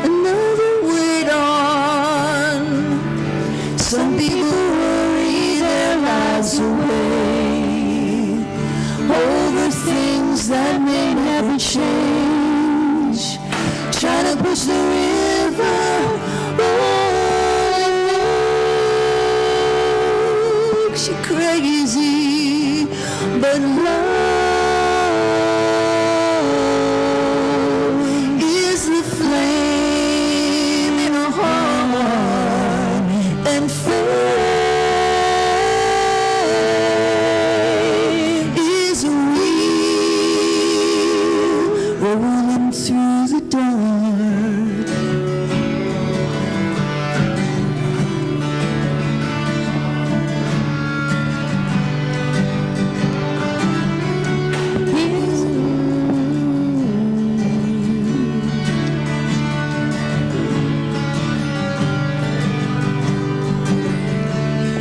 another weight on. Some people worry their lives away over things that may never change, trying to push the river on. Makes you crazy, but love is the flame in a heart, and faith is a wheel rolling through the dark.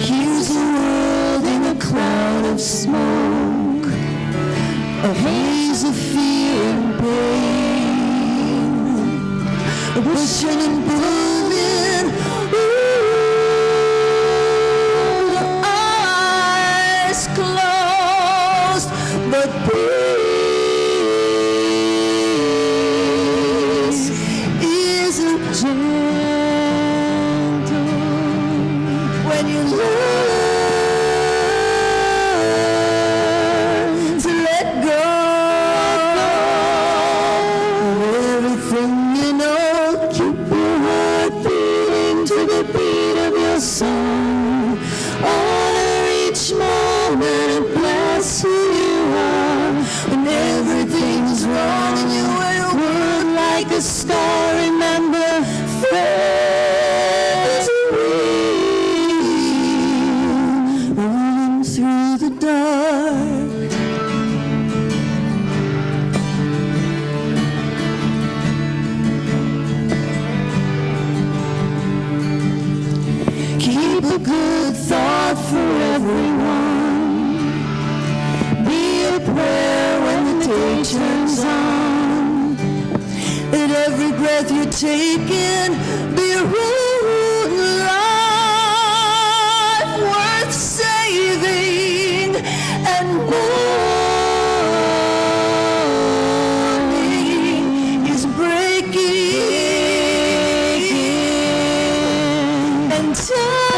Here's a world in a cloud of smoke, a haze of fear and pain, pushing and pulling. Ooh, eyes closed, but peace is a gentle when you learn to let go of everything you know. Keep your heart beating to the beat of your song. Honor each moment and bless who you are. When everything's wrong and you wear a word like a scar, remember faith thought for everyone. Be a prayer when the day turns on. Let every breath you take in be a root life worth saving, and morning is breaking, and times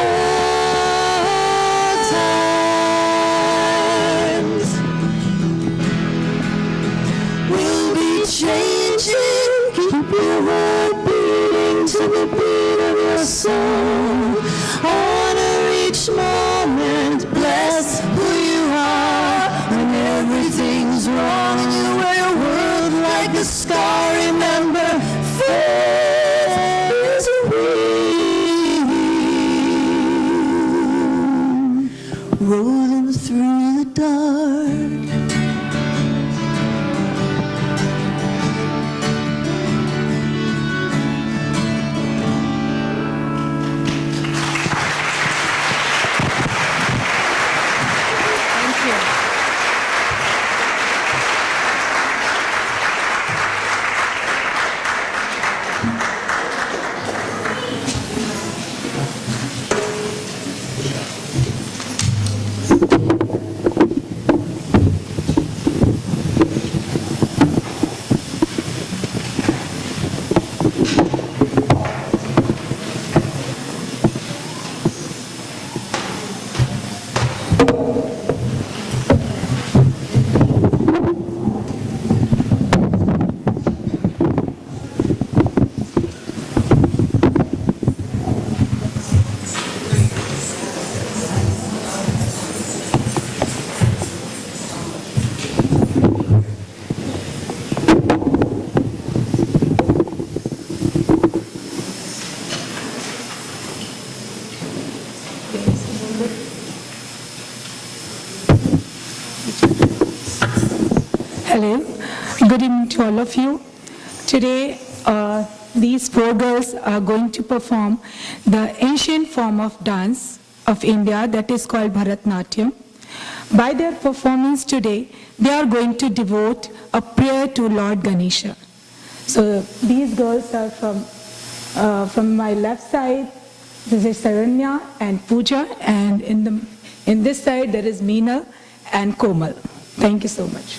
will be changing. Keep your heart beating to the beat of your soul. Honor each moment, bless who you are. When everything's wrong, you wear your world like a scar. Remember, faith is a wing rolling through the dark. Hello, good evening to all of you. Today, these four girls are going to perform the ancient form of dance of India that is called Bharatnatyam. By their performance today, they are going to devote a prayer to Lord Ganesha. So these girls are from my left side. This is Saranya and Pooja, and in this side there is Meena and Komal. Thank you so much.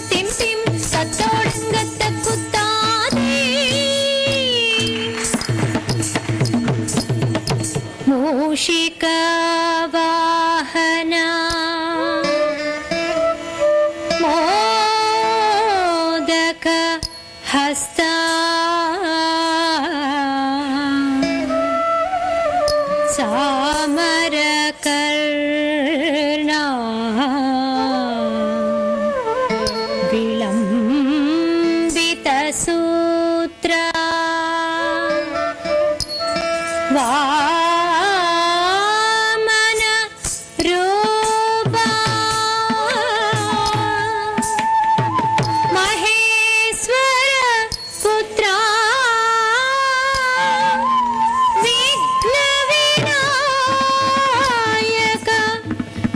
திம் திம் தத்தோடுங்கத்த குத்தாதே மூஷிக வாஹன மோதக ஹஸ்தா சாமரகர்ணா விளம்பித சூத்ரா வாமன ரூபா மகேஸ்வர புத்ரா விக்ன விநாயக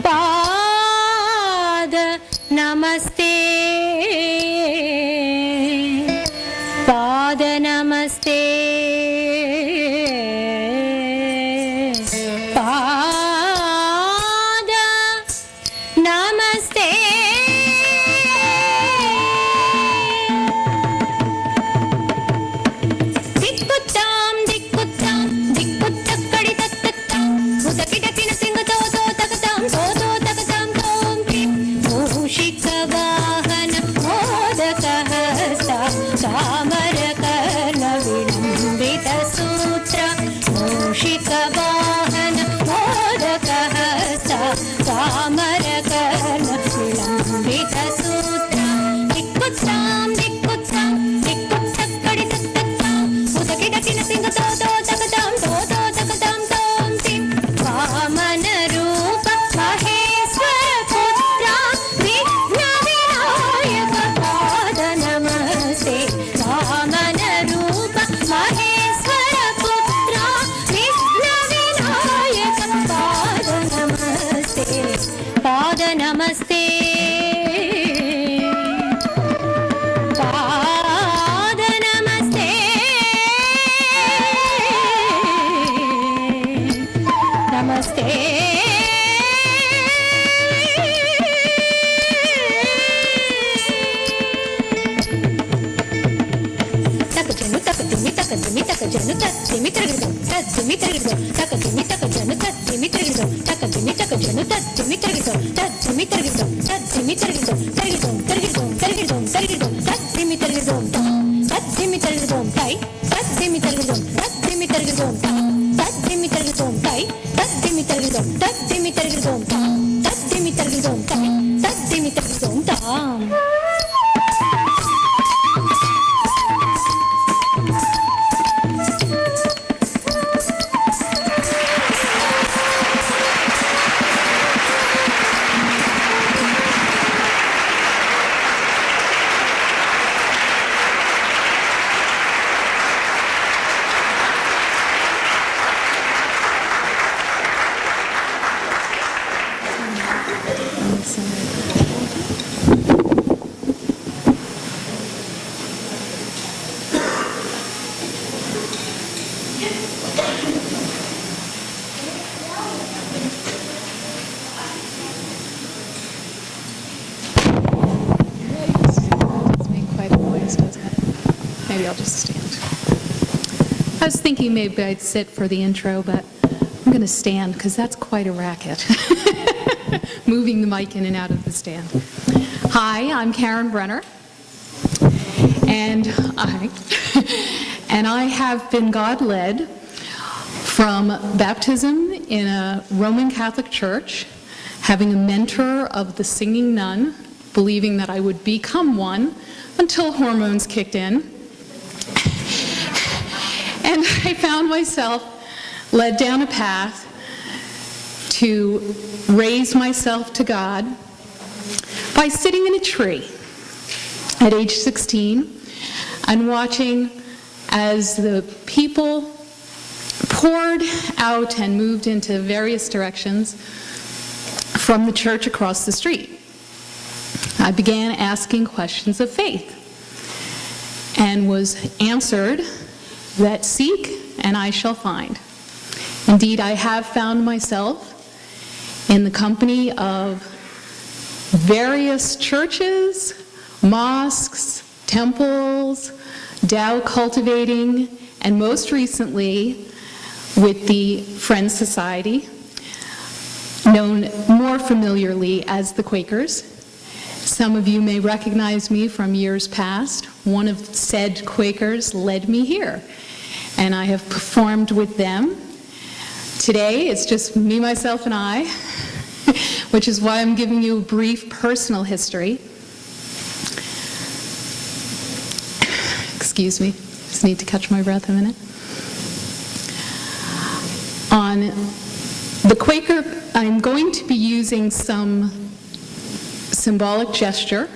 பாத நமஸ்தே பாத நமஸ்தே பாத நமஸ்தே திக்குத்தாம் திக்குத்தாம் திக்குத்தக்கடி தத்தத்தாம் உதகிடக்கின சிங்கதோ தோ தகதாம் தோ தோ தகதாம் தோம் கிம் மூஷிக வாஹன மோதக ஹஸ்த சாமரகர்ண விளம்பித சூತ್ರ மூஷிக வாஹன மோதக ஹஸ்த சாமரகர்ண விளம்பித சூತ್ರ திக்குத்தாம் திக்குத்தாம் திக்குத்தக்கடி தத்தத்தாம் உதகிடக்கின சிங்கதோ தோ தகதாம் தோ தோ தகதாம் தோம் கிம் வாமன ரூப மகேஸ்வர புத்ரா விಘ್ನ ವಿನಾಯಕ ಪಾದ ನಮಸ್ತೆ ವಾಮನ ರೂಪ ಮಹೇಶ್ವರ ಪುತ್ರ ವಿಘ್ನ ವಿನಾಯಕ ಪಾದ ನಮಸ್ತೆ ಪಾದ ನಮಸ್ತೆ ಪಾದ ನಮಸ್ತೆ ನಮಸ್ತೆ ತಕಜನು ತಕದಿಮಿ ತಕದಿಮಿ ತಕಜನು ತದಿಮಿ ತರಗಿದೋ ತದಿಮಿ ತರಗಿದೋ ತಕದಿಮಿ ತಕಜನು ತದಿಮಿ ತರಗಿದೋ ತಕದಿಮಿ ತಕಜನು ತದಿಮಿ ತರಗಿದೋ ತದಿಮಿ ತರಗಿದೋ ತದಿಮಿ ತರಗಿದೋ ತರಗಿದೋ ತರಗಿದೋ ತರಗಿದೋ ತರಗಿದೋ ತದಿಮಿ ತರಗಿದೋ ತದಿಮಿ ತರಗಿದೋ ತೈ ತದಿಮಿ ತರಗಿದೋ ತದಿಮಿ ತರಗಿದೋ ತದಿಮಿ ತರಗಿದೋ ತೈ ತದಿಮಿ ತರಗಿದೋ ತದಿಮಿ ತರಗಿದೋ ತದಿಮಿ ತರಗಿದೋ ತೈ ತದಿಮಿ ತರಗಿದೋ ತಾಂ Maybe I'll just stand. I was thinking maybe I'd sit for the intro, but I'm going to stand because that's quite a racket. Moving the mic in and out of the stand. Hi, I'm Karen Brenner, and I have been God-led from baptism in a Roman Catholic church, having a mentor of the singing nun, believing that I would become one until hormones kicked in. And I found myself led down a path to raise myself to God by sitting in a tree at age 16 and watching as the people poured out and moved into various directions from the church across the street. I began asking questions of faith and was answered that seek and I shall find. Indeed, I have found myself in the company of various churches mosques, temples, Tao cultivating, and most recently with the Friends Society, known more familiarly as the Quakers. Some of you may recognize me from years past. One of said Quakers led me here, and I have performed with them. Today, it's just me, myself, and I, which is why I'm giving you a brief personal history. Excuse me, just need to catch my breath a minute. On the Quaker, I'm going to be using some symbolic gesture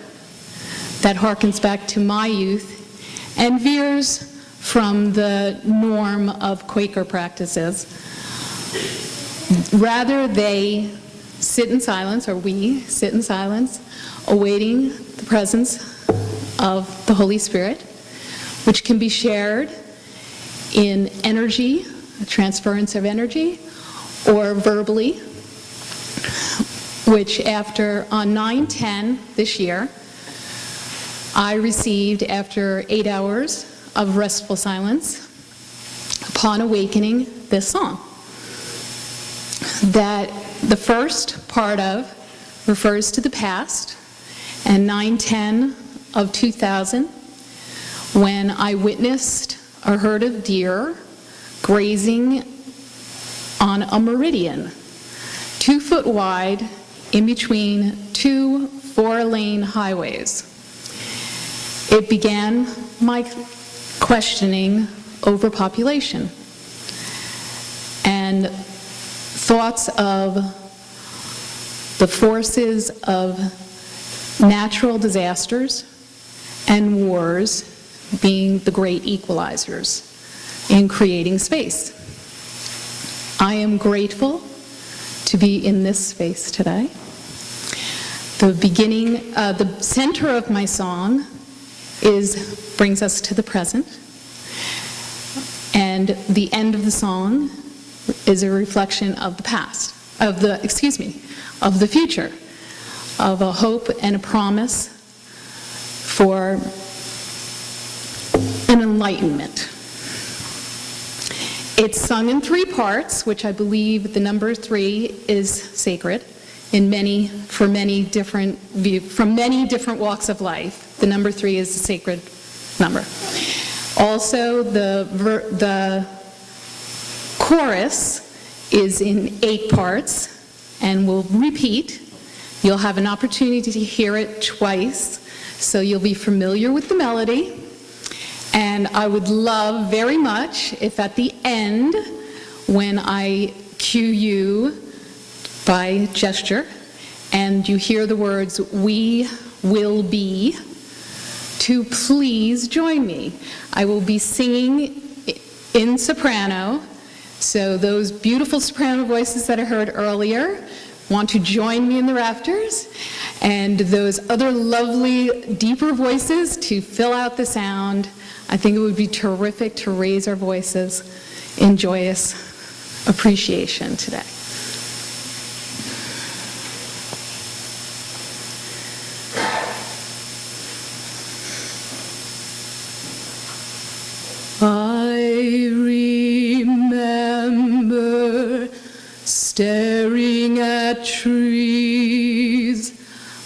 that harkens back to my youth and veers from the norm of Quaker practices. Rather, they sit in silence, or we sit in silence, awaiting the presence of the Holy Spirit, which can be shared in energy, a transference of energy, or verbally, which on 9/10 this year, I received after 8 hours of restful silence, upon awakening, this song. That the first part of refers to the past, and 9/10 of 2000, when I witnessed a herd of deer grazing on a meridian, 2 foot wide, in between 2 4-lane highways. It began my questioning overpopulation and thoughts of the forces of natural disasters and wars being the great equalizers in creating space. I am grateful to be in this space today. The center of my song brings us to the present, and the end of the song is a reflection of the past, of the future, of a hope and a promise for an enlightenment. It's sung in 3 parts, which I believe the number 3 is sacred from many different walks of life. The number 3 is a sacred number. Also, the chorus is in 8 parts and will repeat. You'll have an opportunity to hear it twice, so you'll be familiar with the melody. And I would love very much if at the end, when I cue you by gesture, and you hear the words, "We will be," to please join me. I will be singing in soprano, so those beautiful soprano voices that I heard earlier want to join me in the rafters, and those other lovely, deeper voices to fill out the sound. I think it would be terrific to raise our voices in joyous appreciation today. I remember staring at trees,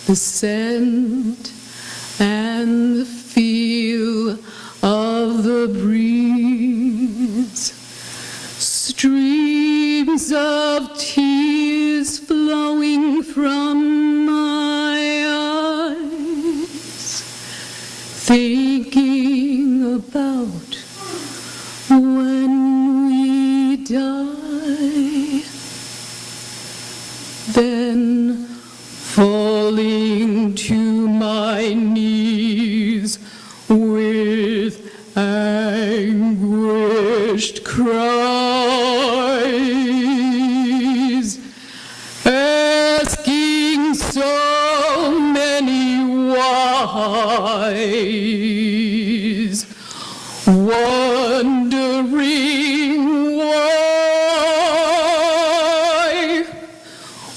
the scent and the feel of the breeze, streams of tears flowing from my eyes, thinking about when we die, then falling to my knees with anguished cries, asking so many whys, wondering why,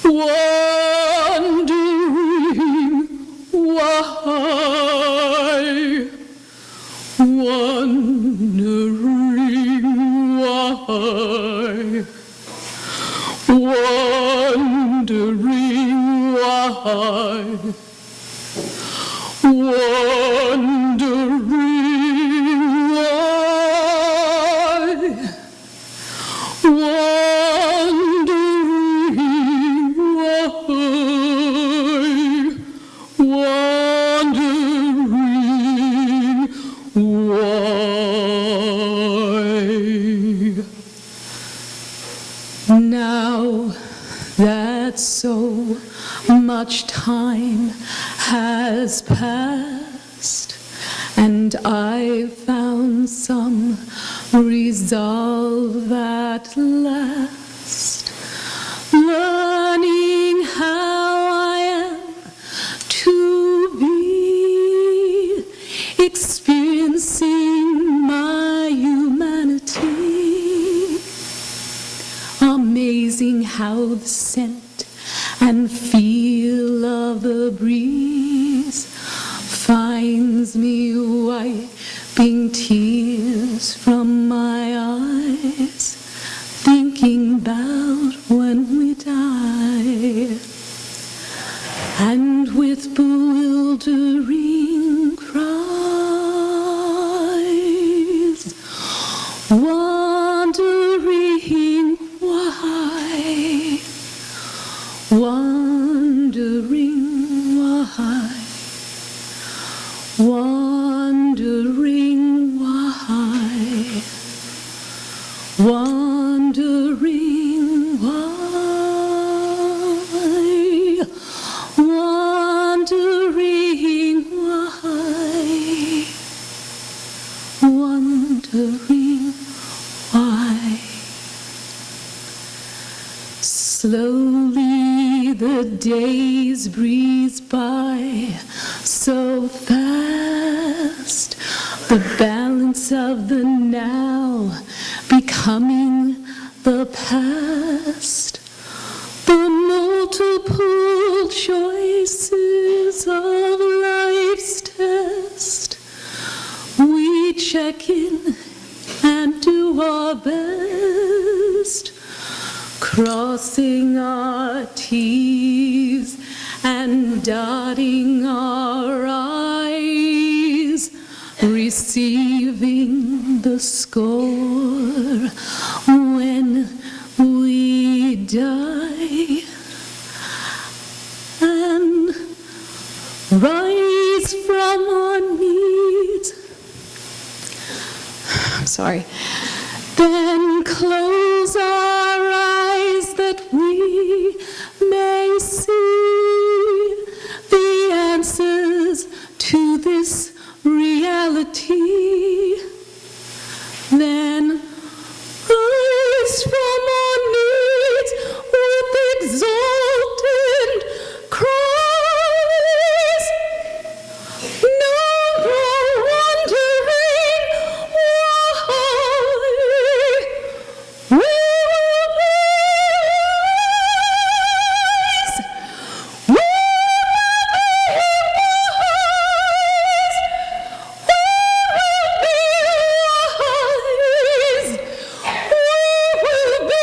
wondering why. wondering why, wondering why, wondering now that so much time has passed, and I found some resolve at last, learning how I am to be, experiencing my humanity. Amazing how the scent and feel of the breeze finds me wiping tears from my eyes, thinking about when we die, and with bewildering cries, wondering why, wondering why, wondering why, wondering why, wondering why, wondering why. Slowly the days breeze by so fast, the balance of the now becoming the past, the multiple choices of life's test. We check in and do our best, crossing our T's and dotting our I's, receiving the score when we die, and rise from our knees. I'm sorry. Then close our eyes that we may see the answers to this reality. Then rise from our knees with exultant cries. No more wondering why. We will be wise. We will be wise. We will be wise. We will be wise. We will be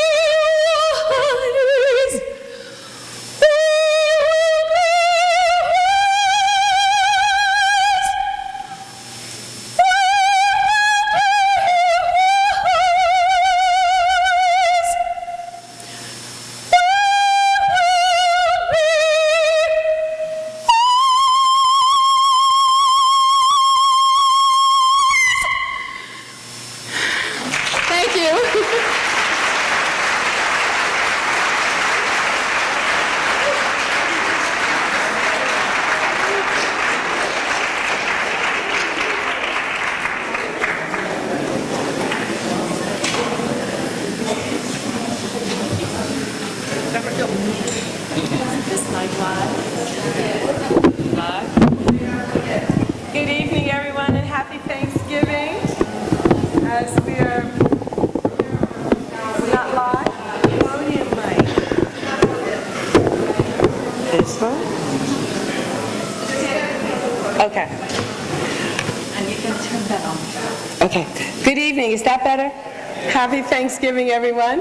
Thank you. Good evening, everyone, and happy Thanksgiving. As we are not live, podium mic. This one? Okay. And you can turn that on. Okay. Good evening. Is that better? Happy Thanksgiving, everyone.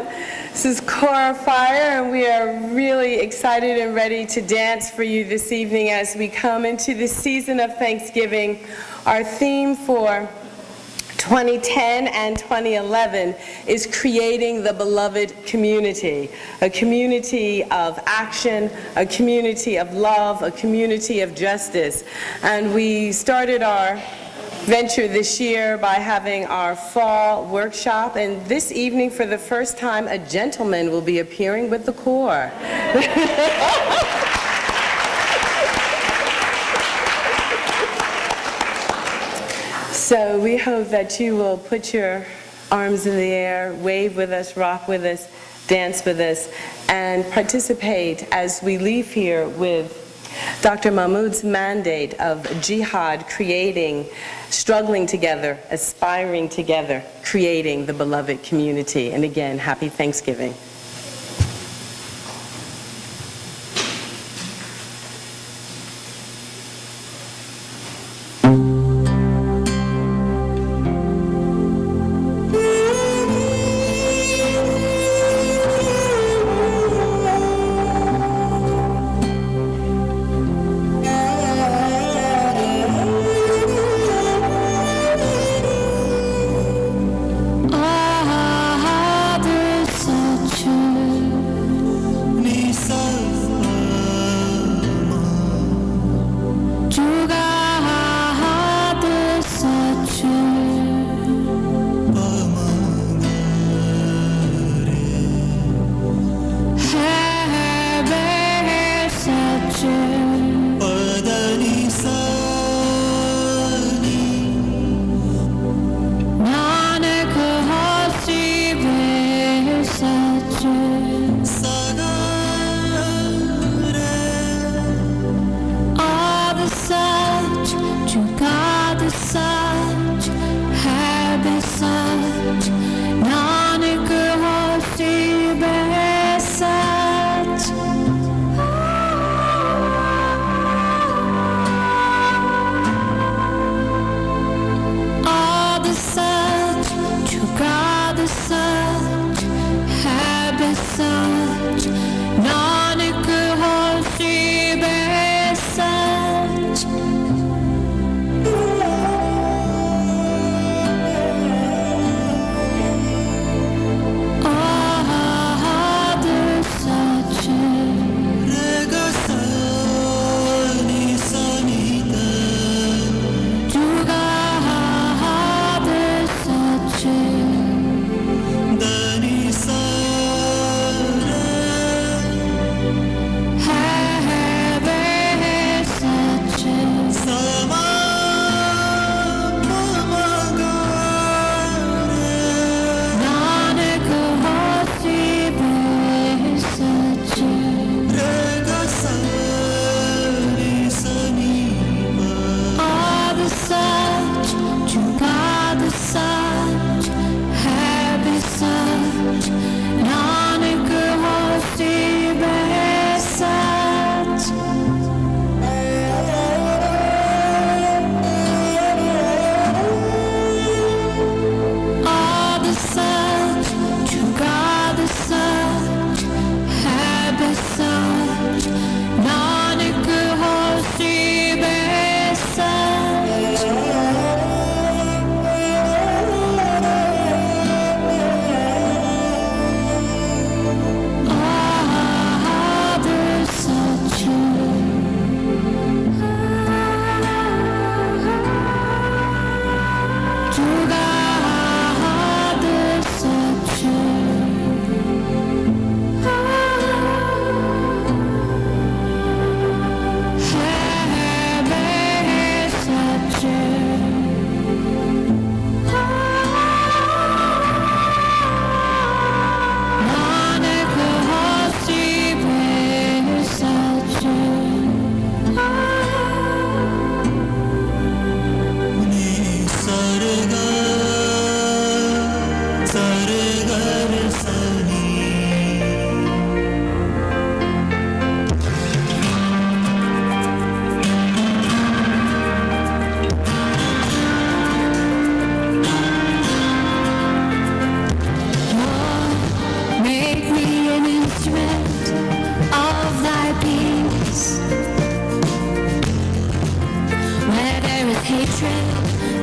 This is Cora Fire, and we are really excited and ready to dance for you this evening as we come into the season of Thanksgiving. Our theme for 2010 and 2011 is creating the beloved community, a community of action, a community of love, a community of justice. And we started our venture this year by having our fall workshop, and this evening for the first time a gentleman will be appearing with the choir. So we hope that you will put your arms in the air, wave with us, rock with us, dance with us, and participate as we leave here with Dr. Mahmoud's mandate of jihad, creating, struggling together, aspiring together, creating the beloved community. And again, happy Thanksgiving. Ah, there's such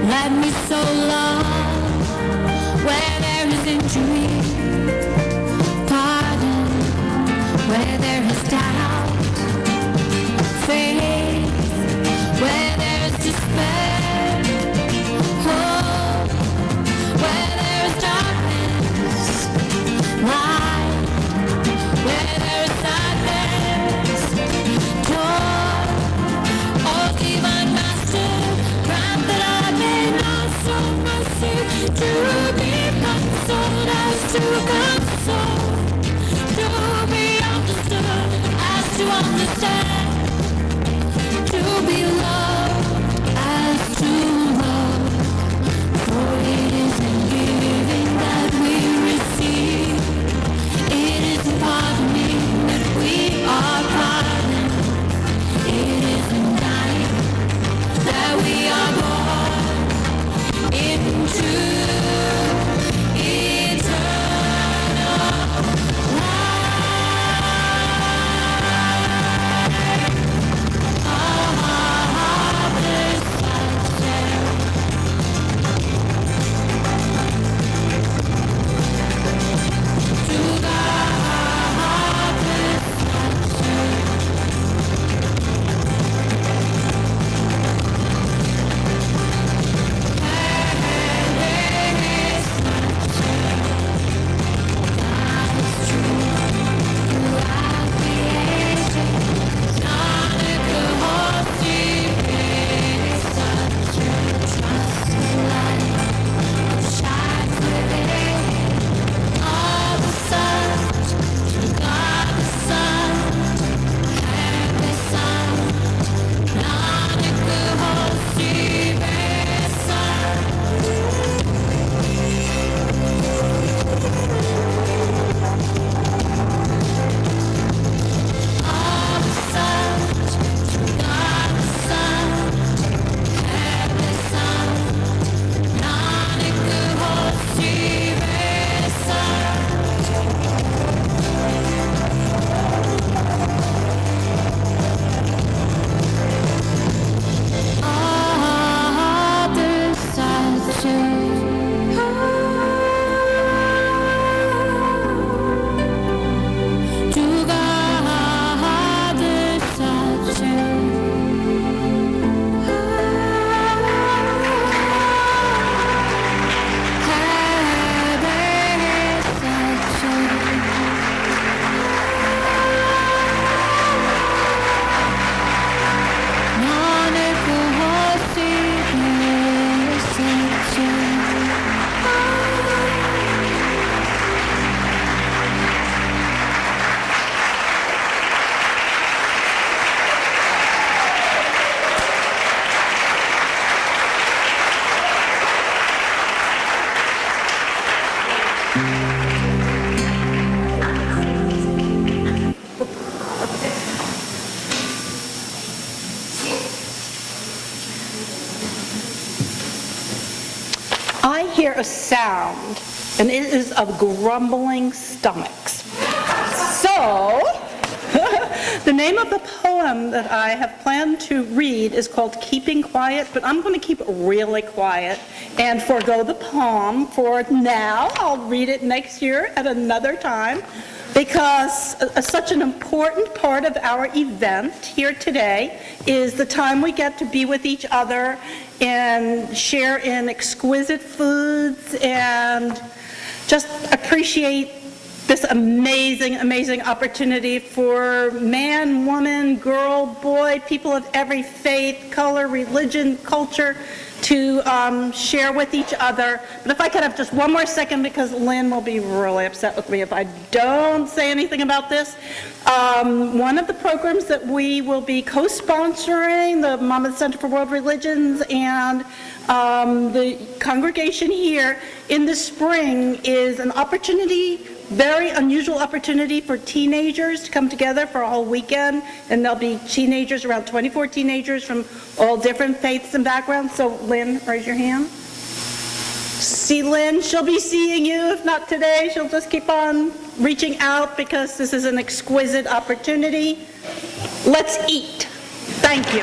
Let me so love where there is injury, pardon where there is doubt, faith where there is despair, hope where there is darkness, light where there is sadness, joy, oh divine master, grant that I may know so mercy to be consoled as to console, to be understood as to understand, to be loved as to love. For it is in giving that we receive, it is in pardoning that we are pardoned, it is in dying that we are born into eternal I hear a sound, and it is of grumbling stomachs. So, the name of the poem that I have planned to read is called Keeping Quiet, but I'm going to keep it really quiet and forego the poem for now. I'll read it next year at another time, because such an important part of our event here today is the time we get to be with each other and share in exquisite foods and just appreciate this amazing, amazing opportunity for man, woman, girl, boy, people of every faith, color, religion, culture to share with each other. But if I could have just one more second, because Lynn will be really upset with me if I don't say anything about this. One of the programs that we will be co-sponsoring, the Monmouth Center for World Religions and the congregation here in the spring, is an opportunity, very unusual opportunity for teenagers to come together for a whole weekend, and there'll be teenagers, around 24 teenagers from all different faiths and backgrounds. So Lynn, raise your hand. See Lynn, she'll be seeing you. If not today, she'll just keep on reaching out, because this is an exquisite opportunity. Let's eat. Thank you.